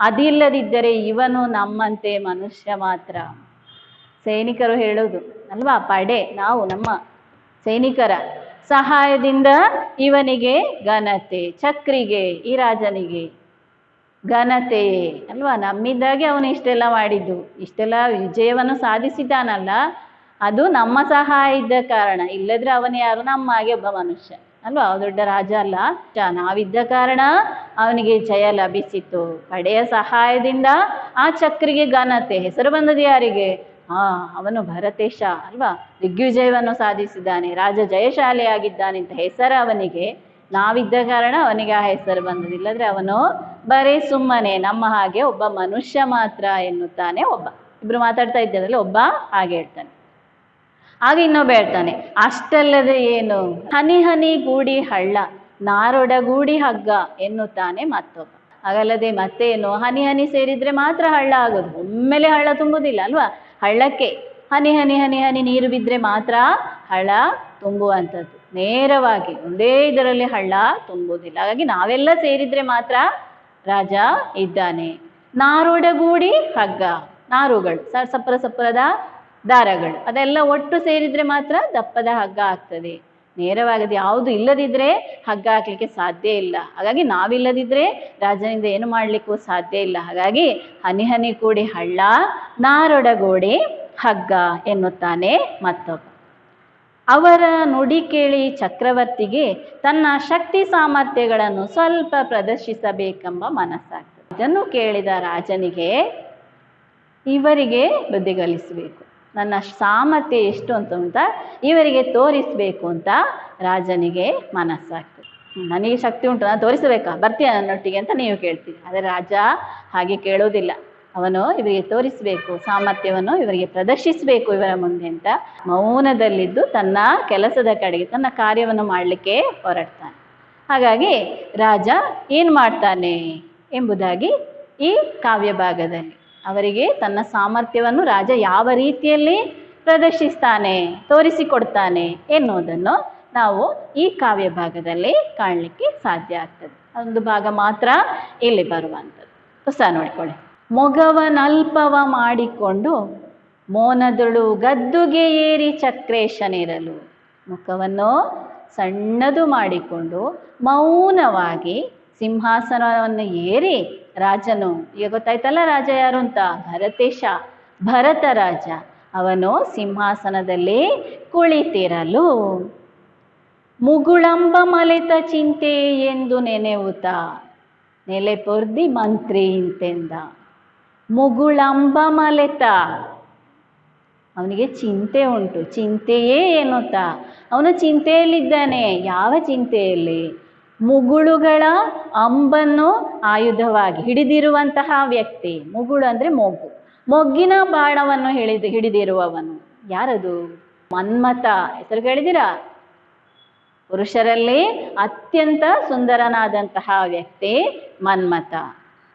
ಅದಿಲ್ಲದಿದ್ದರೆ ಇವನು ನಮ್ಮಂತೆ ಮನುಷ್ಯ ಮಾತ್ರ. ಸೈನಿಕರು ಹೇಳೋದು ಅಲ್ವಾ, ಪಡೆ ನಾವು ನಮ್ಮ ಸೈನಿಕರ ಸಹಾಯದಿಂದ ಇವನಿಗೆ ಘನತೆ, ಚಕ್ರಿಗೆ ಈ ರಾಜನಿಗೆ ಘನತೆಯೇ ಅಲ್ವಾ, ನಮ್ಮಿಂದಾಗಿ ಅವನು ಇಷ್ಟೆಲ್ಲ ಮಾಡಿದ್ದು, ಇಷ್ಟೆಲ್ಲ ವಿಜಯವನ್ನು ಸಾಧಿಸಿದ್ದಾನಲ್ಲ, ಅದು ನಮ್ಮ ಸಹಾಯ ಇದ್ದ ಕಾರಣ. ಇಲ್ಲದ್ರೆ ಅವನು ಯಾರು? ನಮ್ಮ ಹಾಗೆ ಒಬ್ಬ ಮನುಷ್ಯ ಅಲ್ವಾ, ದೊಡ್ಡ ರಾಜ ಅಲ್ಲ. ನಾವಿದ್ದ ಕಾರಣ ಅವನಿಗೆ ಜಯ ಲಭಿಸಿತು. ಪಡೆಯ ಸಹಾಯದಿಂದ ಆ ಚಕ್ರಿಗೆ ಘನತೆ, ಹೆಸರು ಬಂದದ್ದು ಯಾರಿಗೆ? ಅವನು ಭರತೇಶ ಅಲ್ವಾ, ದಿಗ್ವಿಜಯವನ್ನು ಸಾಧಿಸಿದ್ದಾನೆ, ರಾಜ ಜಯಶಾಲಿಯಾಗಿದ್ದಾನೆ ಅಂತ ಹೆಸರು ಅವನಿಗೆ. ನಾವಿದ್ದ ಕಾರಣ ಅವನಿಗೆ ಆ ಹೆಸರು ಬಂದದ್ದು. ಇಲ್ಲದ್ರೆ ಅವನು ಬರೀ ಸುಮ್ಮನೆ ನಮ್ಮ ಹಾಗೆ ಒಬ್ಬ ಮನುಷ್ಯ ಮಾತ್ರ ಎನ್ನುತ್ತಾನೆ ಒಬ್ಬ. ಇಬ್ರು ಮಾತಾಡ್ತಾ ಇದ್ದದ್ರಲ್ಲಿ ಒಬ್ಬ ಹಾಗೆ ಹೇಳ್ತಾನೆ. ಆಗ ಇನ್ನೊಬ್ಬ ಹೇಳ್ತಾನೆ, ಅಷ್ಟಲ್ಲದೆ ಏನು, ಹನಿ ಹನಿ ಗೂಡಿ ಹಳ್ಳ, ನಾರೊಡಗೂಡಿ ಹಗ್ಗ ಎನ್ನುತ್ತಾನೆ ಮತ್ತೊಬ್ಬ. ಹಾಗಲ್ಲದೆ ಮತ್ತೇನು, ಹನಿ ಹನಿ ಸೇರಿದ್ರೆ ಮಾತ್ರ ಹಳ್ಳ ಆಗೋದು, ಒಮ್ಮೆಲೆ ಹಳ್ಳ ತುಂಬುವುದಿಲ್ಲ ಅಲ್ವಾ. ಹಳ್ಳಕ್ಕೆ ಹನಿ ಹನಿ ಹನಿ ಹನಿ ನೀರು ಬಿದ್ದರೆ ಮಾತ್ರ ಹಳ್ಳ ತುಂಬುವಂಥದ್ದು, ನೇರವಾಗಿ ಒಂದೇ ಇದರಲ್ಲಿ ಹಳ್ಳ ತುಂಬುವುದಿಲ್ಲ. ಹಾಗಾಗಿ ನಾವೆಲ್ಲ ಸೇರಿದ್ರೆ ಮಾತ್ರ ರಾಜ ಇದ್ದಾನೆ. ನಾರೊಡಗೂಡಿ ಹಗ್ಗ, ನಾರುಗಳು ಸಪ್ಪರ ಸಪ್ಪರದ ದಾರಗಳು, ಅದೆಲ್ಲ ಒಟ್ಟು ಸೇರಿದ್ರೆ ಮಾತ್ರ ದಪ್ಪದ ಹಗ್ಗ ಆಗ್ತದೆ. ನೇರವಾಗದು ಯಾವುದು ಇಲ್ಲದಿದ್ದರೆ ಹಗ್ಗ ಹಾಕ್ಲಿಕ್ಕೆ ಸಾಧ್ಯ ಇಲ್ಲ. ಹಾಗಾಗಿ ನಾವಿಲ್ಲದಿದ್ದರೆ ರಾಜನಿಂದ ಏನು ಮಾಡಲಿಕ್ಕೂ ಸಾಧ್ಯ ಇಲ್ಲ. ಹಾಗಾಗಿ ಹನಿ ಹನಿ ಕೂಡಿ ಹಳ್ಳ, ನಾರೊಡಗೂಡಿ ಹಗ್ಗ ಎನ್ನುತ್ತಾನೆ ಮತ್ತೊಬ್ಬ. ಅವರ ನುಡಿ ಕೇಳಿ ಚಕ್ರವರ್ತಿಗೆ ತನ್ನ ಶಕ್ತಿ ಸಾಮರ್ಥ್ಯಗಳನ್ನು ಸ್ವಲ್ಪ ಪ್ರದರ್ಶಿಸಬೇಕೆಂಬ ಮನಸ್ಸಾಗ್ತದೆ. ಇದನ್ನು ಕೇಳಿದ ರಾಜನಿಗೆ ಇವರಿಗೆ ಬುದ್ಧಿಗಳಿಸಬೇಕು, ನನ್ನ ಸಾಮರ್ಥ್ಯ ಎಷ್ಟು ಅಂತ ಇವರಿಗೆ ತೋರಿಸಬೇಕು ಅಂತ ರಾಜನಿಗೆ ಮನಸ್ಸಾಗ್ತದೆ. ನನಗೆ ಶಕ್ತಿ ಉಂಟು, ನಾನು ತೋರಿಸಬೇಕಾ, ಬರ್ತೀಯ ನನ್ನೊಟ್ಟಿಗೆ ಅಂತ ನೀವು ಕೇಳ್ತೀರಿ. ಆದರೆ ರಾಜ ಹಾಗೆ ಕೇಳೋದಿಲ್ಲ. ಅವನು ಇವರಿಗೆ ತೋರಿಸಬೇಕು, ಸಾಮರ್ಥ್ಯವನ್ನು ಇವರಿಗೆ ಪ್ರದರ್ಶಿಸಬೇಕು ಇವರ ಮುಂದೆ ಅಂತ ಮೌನದಲ್ಲಿದ್ದು ತನ್ನ ಕೆಲಸದ ಕಡೆಗೆ, ತನ್ನ ಕಾರ್ಯವನ್ನು ಮಾಡಲಿಕ್ಕೆ ಹೊರಡ್ತಾನೆ. ಹಾಗಾಗಿ ರಾಜ ಏನು ಮಾಡ್ತಾನೆ ಎಂಬುದಾಗಿ ಈ ಕಾವ್ಯ ಭಾಗದಲ್ಲಿ ಅವರಿಗೆ ತನ್ನ ಸಾಮರ್ಥ್ಯವನ್ನು ರಾಜ ಯಾವ ರೀತಿಯಲ್ಲಿ ಪ್ರದರ್ಶಿಸ್ತಾನೆ, ತೋರಿಸಿಕೊಡ್ತಾನೆ ಎನ್ನುವುದನ್ನು ನಾವು ಈ ಕಾವ್ಯ ಭಾಗದಲ್ಲಿ ಕಾಣಲಿಕ್ಕೆ ಸಾಧ್ಯ ಆಗ್ತದೆ. ಒಂದು ಭಾಗ ಮಾತ್ರ ಇಲ್ಲಿ ಬರುವಂಥದ್ದು. ಪುಸ್ತಕ ನೋಡಿಕೊಳ್ಳಿ. ಮೊಗವನಲ್ಪವ ಮಾಡಿಕೊಂಡು ಮೋನದಳು ಗದ್ದುಗೆ ಏರಿ ಚಕ್ರೇಶನಿರಲು. ಮುಖವನ್ನು ಸಣ್ಣದು ಮಾಡಿಕೊಂಡು ಮೌನವಾಗಿ ಸಿಂಹಾಸನವನ್ನು ಏರಿ ರಾಜನು, ಈಗ ಗೊತ್ತಾಯ್ತಲ್ಲ ರಾಜ ಯಾರು ಅಂತ, ಭರತೇಶ, ಭರತ ರಾಜ. ಅವನು ಸಿಂಹಾಸನದಲ್ಲಿ ಕುಳಿತಿರಲು ಮುಗುಳಂಬ ಮಲೆತ ಚಿಂತೆ ಎಂದು ನೆನೆವುತ ನೆಲೆ ಪೊರ್ದಿ ಮಂತ್ರಿ ಇಂತೆಂದ. ಮುಗುಳಂಬ ಮಲೆತ, ಅವನಿಗೆ ಚಿಂತೆ ಉಂಟು, ಚಿಂತೆಯೇ ಎನ್ನುತ್ತಾ ಅವನು ಚಿಂತೆಯಲ್ಲಿದ್ದಾನೆ. ಯಾವ ಚಿಂತೆಯಲ್ಲಿ? ಮುಗುಳುಗಳ ಅಂಬನ್ನು ಆಯುಧವಾಗಿ ಹಿಡಿದಿರುವಂತಹ ವ್ಯಕ್ತಿ. ಮುಗುಳು ಅಂದರೆ ಮೊಗ್ಗು, ಮೊಗ್ಗಿನ ಬಾಣವನ್ನು ಹಿಡಿದಿರುವವನು ಯಾರದು? ಮನ್ಮಥ. ಹೆಸರು ಕೇಳಿದಿರಾ? ಪುರುಷರಲ್ಲಿ ಅತ್ಯಂತ ಸುಂದರನಾದಂತಹ ವ್ಯಕ್ತಿ ಮನ್ಮಥ.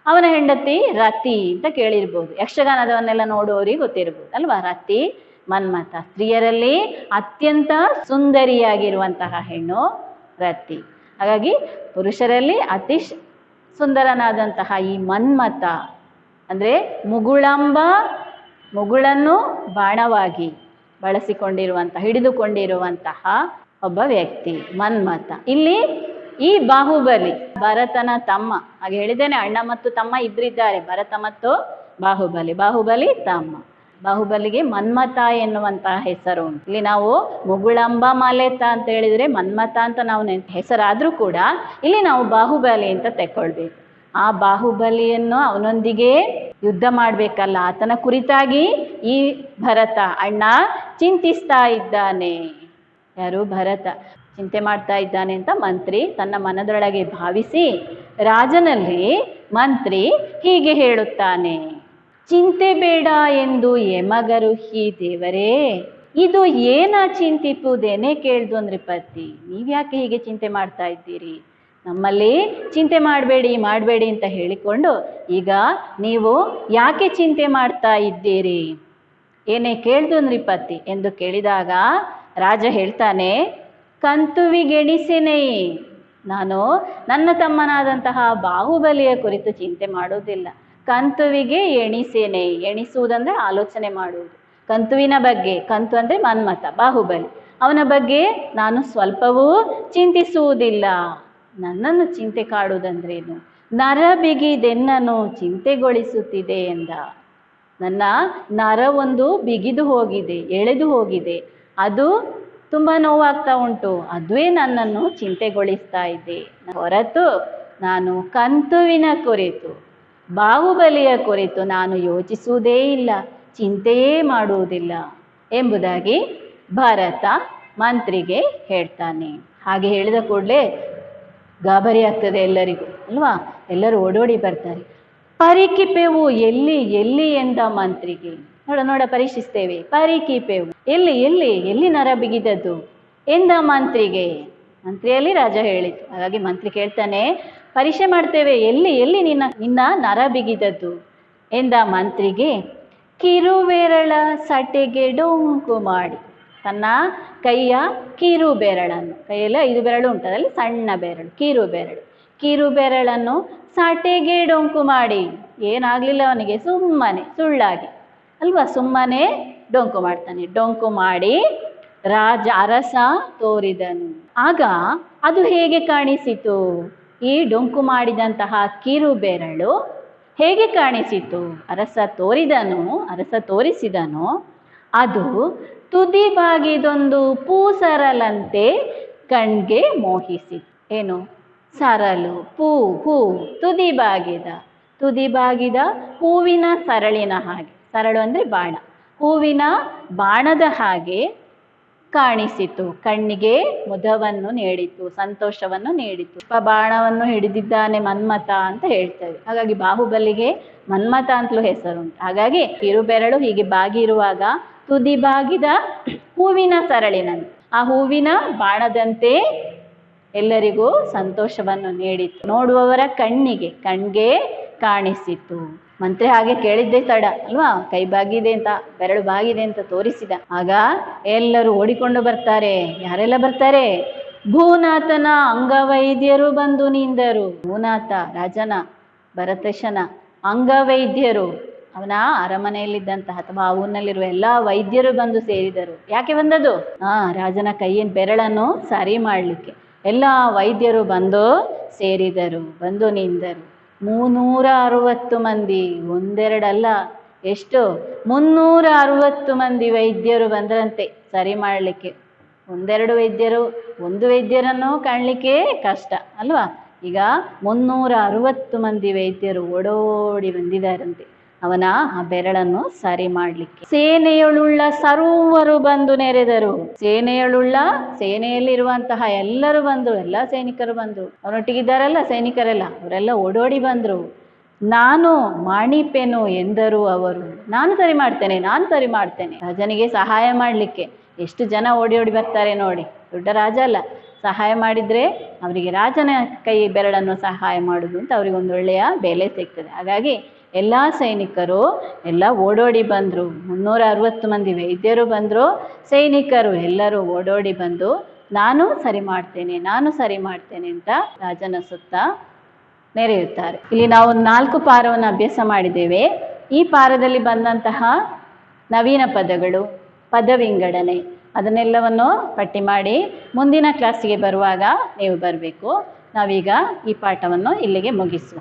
ಅವನ ಹೆಂಡತಿ ರತಿ ಅಂತ ಕೇಳಿರ್ಬೋದು, ಯಕ್ಷಗಾನದವನ್ನೆಲ್ಲ ನೋಡುವವರಿಗೆ ಗೊತ್ತಿರ್ಬೋದು ಅಲ್ವಾ, ರತಿ ಮನ್ಮಥ. ಸ್ತ್ರೀಯರಲ್ಲಿ ಅತ್ಯಂತ ಸುಂದರಿಯಾಗಿರುವಂತಹ ಹೆಣ್ಣು ರತಿ. ಹಾಗಾಗಿ ಪುರುಷರಲ್ಲಿ ಅತಿ ಸುಂದರನಾದಂತಹ ಈ ಮನ್ಮಥ ಅಂದರೆ ಮುಗುಳನ್ನು ಬಾಣವಾಗಿ ಬಳಸಿಕೊಂಡಿರುವಂತಹ, ಹಿಡಿದುಕೊಂಡಿರುವಂತಹ ಒಬ್ಬ ವ್ಯಕ್ತಿ ಮನ್ಮಥ. ಇಲ್ಲಿ ಈ ಬಾಹುಬಲಿ ಭರತನ ತಮ್ಮ, ಹಾಗೆ ಹೇಳಿದ್ದೇನೆ ಅಣ್ಣ ಮತ್ತು ತಮ್ಮ ಇಬ್ಬರಿದ್ದಾರೆ, ಭರತ ಮತ್ತು ಬಾಹುಬಲಿ ತಮ್ಮ. ಬಾಹುಬಲಿಗೆ ಮನ್ಮಥ ಎನ್ನುವಂತಹ ಹೆಸರು ಉಂಟು. ಇಲ್ಲಿ ನಾವು ಮುಗುಳಂಬ ಮಲೆತ ಅಂತ ಹೇಳಿದರೆ ಮನ್ಮಥ ಅಂತ ನಾವು ಹೆಸರಾದರೂ ಕೂಡ ಇಲ್ಲಿ ನಾವು ಬಾಹುಬಲಿ ಅಂತ ತೆಕ್ಕೊಳ್ಬೇಕು. ಆ ಬಾಹುಬಲಿಯನ್ನು ಅವನೊಂದಿಗೆ ಯುದ್ಧ ಮಾಡಬೇಕಲ್ಲ, ಆತನ ಕುರಿತಾಗಿ ಈ ಭರತ ಅಣ್ಣ ಚಿಂತಿಸ್ತಾ ಇದ್ದಾನೆ. ಯಾರು? ಭರತ ಚಿಂತೆ ಮಾಡ್ತಾ ಇದ್ದಾನೆ ಅಂತ ಮಂತ್ರಿ ತನ್ನ ಮನದೊಳಗೆ ಭಾವಿಸಿ ರಾಜನಲ್ಲಿ ಮಂತ್ರಿ ಹೀಗೆ ಹೇಳುತ್ತಾನೆ. ಚಿಂತೆ ಬೇಡ ಎಂದು ಎಮಗರುಹಿ ದೇವರೇ, ಇದು ಏನ ಚಿಂತಿಪುದೇನೆ ಕೇಳ್ದು ನೃಪತಿ. ನೀವ್ಯಾಕೆ ಹೀಗೆ ಚಿಂತೆ ಮಾಡ್ತಾ ಇದ್ದೀರಿ? ನಮ್ಮಲ್ಲಿ ಚಿಂತೆ ಮಾಡಬೇಡಿ ಅಂತ ಹೇಳಿಕೊಂಡು, ಈಗ ನೀವು ಯಾಕೆ ಚಿಂತೆ ಮಾಡ್ತಾ ಇದ್ದೀರಿ, ಏನೇ ಕೇಳ್ದು ನೃಪತಿ ಎಂದು ಕೇಳಿದಾಗ ರಾಜ ಹೇಳ್ತಾನೆ, ಕಂತುವಿಗೆಣಿಸೆನೇ, ನಾನು ನನ್ನ ತಮ್ಮನಾದಂತಹ ಬಾಹುಬಲಿಯ ಕುರಿತು ಚಿಂತೆ ಮಾಡೋದಿಲ್ಲ. ಕಂತುವಿಗೆ ಎಣಿಸೇನೆ, ಎಣಿಸುವುದಂದ್ರೆ ಆಲೋಚನೆ ಮಾಡುವುದು. ಕಂತುವಿನ ಬಗ್ಗೆ, ಕಂತು ಅಂದರೆ ಮನ್ಮಥ, ಬಾಹುಬಲಿ, ಅವನ ಬಗ್ಗೆ ನಾನು ಸ್ವಲ್ಪವೂ ಚಿಂತಿಸುವುದಿಲ್ಲ. ನನ್ನನ್ನು ಚಿಂತೆ ಕಾಡುವುದಂದ್ರೇನು, ನರ ಬಿಗಿದೆನ್ನನು ಚಿಂತೆಗೊಳಿಸುತ್ತಿದೆ ಎಂದ. ನನ್ನ ನರ ಒಂದು ಬಿಗಿದು ಹೋಗಿದೆ, ಎಳೆದು ಹೋಗಿದೆ, ಅದು ತುಂಬ ನೋವಾಗ್ತಾ ಉಂಟು, ಅದುವೇ ನನ್ನನ್ನು ಚಿಂತೆಗೊಳಿಸ್ತಾ ಇದೆ. ಹೊರತು ನಾನು ಕಂತುವಿನ ಕುರಿತು, ಬಾಹುಬಲಿಯ ಕುರಿತು ನಾನು ಯೋಚಿಸುವುದೇ ಇಲ್ಲ, ಚಿಂತೆಯೇ ಮಾಡುವುದಿಲ್ಲ ಎಂಬುದಾಗಿ ಭರತ ಮಂತ್ರಿಗೆ ಹೇಳ್ತಾನೆ. ಹಾಗೆ ಹೇಳಿದ ಕೂಡಲೇ ಗಾಬರಿ ಆಗ್ತದೆ ಎಲ್ಲರಿಗೂ ಅಲ್ವಾ, ಎಲ್ಲರೂ ಓಡೋಡಿ ಬರ್ತಾರೆ. ಪರಿಕಿಪೆವು ಎಲ್ಲಿ ಎಂದ ಮಂತ್ರಿಗೆ. ನೋಡ ಪರೀಕ್ಷಿಸ್ತೇವೆ. ಪರಿಕಿಪೆವು ಎಲ್ಲಿ ನರ ಬಿಗಿದದ್ದು ಎಂದ ಮಂತ್ರಿಗೆ. ಮಂತ್ರಿಯಲ್ಲಿ ರಾಜ ಹೇಳಿತು. ಹಾಗಾಗಿ ಮಂತ್ರಿ ಕೇಳ್ತಾನೆ, ಪರೀಕ್ಷೆ ಮಾಡ್ತೇವೆ, ಎಲ್ಲಿ ನಿನ್ನ ನರ ಬಿಗಿದದ್ದು ಎಂದ ಮಂತ್ರಿಗೆ. ಕಿರುಬೆರಳ ಸಟೆಗೆ ಡೊಂಕು ಮಾಡಿ, ತನ್ನ ಕೈಯ ಕಿರು ಬೆರಳನ್ನು, ಕೈಯಲ್ಲಿ 5 ಬೆರಳು ಉಂಟು, ಅದರಲ್ಲಿ ಸಣ್ಣ ಬೆರಳು ಕಿರು ಬೆರಳನ್ನು ಸಟೆಗೆ ಡೊಂಕು ಮಾಡಿ, ಏನಾಗಲಿಲ್ಲ ಅವನಿಗೆ, ಸುಳ್ಳಾಗಿ ಅಲ್ವಾ, ಸುಮ್ಮನೆ ಡೊಂಕು ಮಾಡ್ತಾನೆ. ಡೊಂಕು ಮಾಡಿ ಅರಸ ತೋರಿದನು. ಆಗ ಅದು ಹೇಗೆ ಕಾಣಿಸಿತು, ಈ ಡೊಂಕು ಮಾಡಿದಂತಹ ಕಿರು ಬೆರಳು ಹೇಗೆ ಕಾಣಿಸಿತು, ಅರಸ ತೋರಿಸಿದನು. ಅದು ತುದಿ ಬಾಗಿದೊಂದು ಪೂಸರಲಂತೆ ಕಣ್ಗೆ ಮೋಹಿಸಿತು. ಏನು ಸರಲು, ಪೂ ತುದಿ ಬಾಗಿದ ಹೂವಿನ ಸರಳಿನ ಹಾಗೆ, ಸರಳು ಅಂದರೆ ಬಾಣ, ಹೂವಿನ ಬಾಣದ ಹಾಗೆ ಕಾಣಿಸಿತು. ಕಣ್ಣಿಗೆ ಮುದವನ್ನು ನೀಡಿತು, ಸಂತೋಷವನ್ನು ನೀಡಿತು. ಬಾಣವನ್ನು ಹಿಡಿದಿದ್ದಾನೆ ಮನ್ಮಥ ಅಂತ ಹೇಳ್ತೇವೆ. ಹಾಗಾಗಿ ಬಾಹುಬಲಿಗೆ ಮನ್ಮಥ ಅಂತಲೂ ಹೆಸರುಂಟು. ಹಾಗಾಗಿ ಕಿರುಬೆರಳು ಹೀಗೆ ಬಾಗಿ ಇರುವಾಗ ತುದಿ ಬಾಗಿದ ಹೂವಿನ ಸರಳಿನಂತೆ, ಆ ಹೂವಿನ ಬಾಣದಂತೆ ಎಲ್ಲರಿಗೂ ಸಂತೋಷವನ್ನು ನೀಡಿತು. ನೋಡುವವರ ಕಣ್ಗೆ ಕಾಣಿಸಿತು. ಮಂತ್ರಿ ಹಾಗೆ ಕೇಳಿದ್ದೇ ತಡ ಅಲ್ವಾ, ಕೈ ಬಾಗಿದೆ ಅಂತ, ಬೆರಳು ಬಾಗಿದೆ ಅಂತ ತೋರಿಸಿದ. ಆಗ ಎಲ್ಲರೂ ಓಡಿಕೊಂಡು ಬರ್ತಾರೆ. ಯಾರೆಲ್ಲ ಬರ್ತಾರೆ, ಭೂನಾಥನ ಅಂಗವೈದ್ಯರು ಬಂದು ನಿಂದರು. ಭೂನಾಥ ರಾಜನ, ಭರತೇಶನ ಅಂಗವೈದ್ಯರು, ಅವನ ಅರಮನೆಯಲ್ಲಿದ್ದಂತಹ ಅಥವಾ ಆ ಊರಿನಲ್ಲಿರುವ ಎಲ್ಲ ವೈದ್ಯರು ಬಂದು ಸೇರಿದರು. ಯಾಕೆ ಬಂದದ್ದು, ರಾಜನ ಕೈಯಿನ ಬೆರಳನ್ನು ಸರಿ ಮಾಡಲಿಕ್ಕೆ ಎಲ್ಲ ವೈದ್ಯರು ಬಂದು ಸೇರಿದರು, ಬಂದು ನಿಂದರು. 360 ಮಂದಿ, ಒಂದೆರಡಲ್ಲ, ಎಷ್ಟು 360 ಮಂದಿ ವೈದ್ಯರು ಬಂದ್ರಂತೆ ಸರಿ ಮಾಡಲಿಕ್ಕೆ. ಒಂದೆರಡು ವೈದ್ಯರು, ಒಂದು ವೈದ್ಯರನ್ನು ಕಾಣಲಿಕ್ಕೆ ಕಷ್ಟ ಅಲ್ವಾ. ಈಗ 360 ಮಂದಿ ವೈದ್ಯರು ಓಡೋಡಿ ಬಂದಿದ್ದಾರಂತೆ ಅವನ ಆ ಬೆರಳನ್ನು ಸರಿ ಮಾಡಲಿಕ್ಕೆ. ಸೇನೆಯಳುಳ್ಳ ಸರ್ವರು ಬಂದು ನೆರೆದರು. ಸೇನೆಯಲ್ಲಿರುವಂತಹ ಎಲ್ಲರೂ ಬಂದರು, ಎಲ್ಲ ಸೈನಿಕರು ಬಂದರು. ಅವರೊಟ್ಟಿಗಿದ್ದಾರಲ್ಲ ಸೈನಿಕರೆಲ್ಲ, ಅವರೆಲ್ಲ ಓಡೋಡಿ ಬಂದರು. ನಾನು ಮಾಡಿಪೆನು ಎಂದರು ಅವರು. ನಾನು ಸರಿ ಮಾಡ್ತೇನೆ ರಾಜನಿಗೆ ಸಹಾಯ ಮಾಡಲಿಕ್ಕೆ. ಎಷ್ಟು ಜನ ಓಡಿ ಬರ್ತಾರೆ ನೋಡಿ, ದೊಡ್ಡ ರಾಜ ಅಲ್ಲ, ಸಹಾಯ ಮಾಡಿದರೆ ಅವರಿಗೆ ರಾಜನ ಕೈ ಬೆರಳನ್ನು ಸಹಾಯ ಮಾಡೋದು ಅಂತ ಅವರಿಗೊಂದು ಒಳ್ಳೆಯ ಬೆಲೆ ಸಿಗ್ತದೆ. ಹಾಗಾಗಿ ಎಲ್ಲ ಸೈನಿಕರು ಎಲ್ಲ ಓಡೋಡಿ ಬಂದರು. 360 ಮಂದಿ ವೈದ್ಯರು ಬಂದರು, ಸೈನಿಕರು ಎಲ್ಲರೂ ಓಡೋಡಿ ಬಂದು ನಾನು ಸರಿ ಮಾಡ್ತೇನೆ ಅಂತ ರಾಜನ ಸುತ್ತ ನೆರೆಯುತ್ತಾರೆ. ಇಲ್ಲಿ ನಾವು 4 ಪಾರವನ್ನು ಅಭ್ಯಾಸ ಮಾಡಿದ್ದೇವೆ. ಈ ಪಾರದಲ್ಲಿ ಬಂದಂತಹ ನವೀನ ಪದಗಳು, ಪದ ವಿಂಗಡಣೆ, ಅದನ್ನೆಲ್ಲವನ್ನು ಪಟ್ಟಿ ಮಾಡಿ ಮುಂದಿನ ಕ್ಲಾಸಿಗೆ ಬರುವಾಗ ನೀವು ಬರಬೇಕು. ನಾವೀಗ ಈ ಪಾಠವನ್ನು ಇಲ್ಲಿಗೆ ಮುಗಿಸುವ.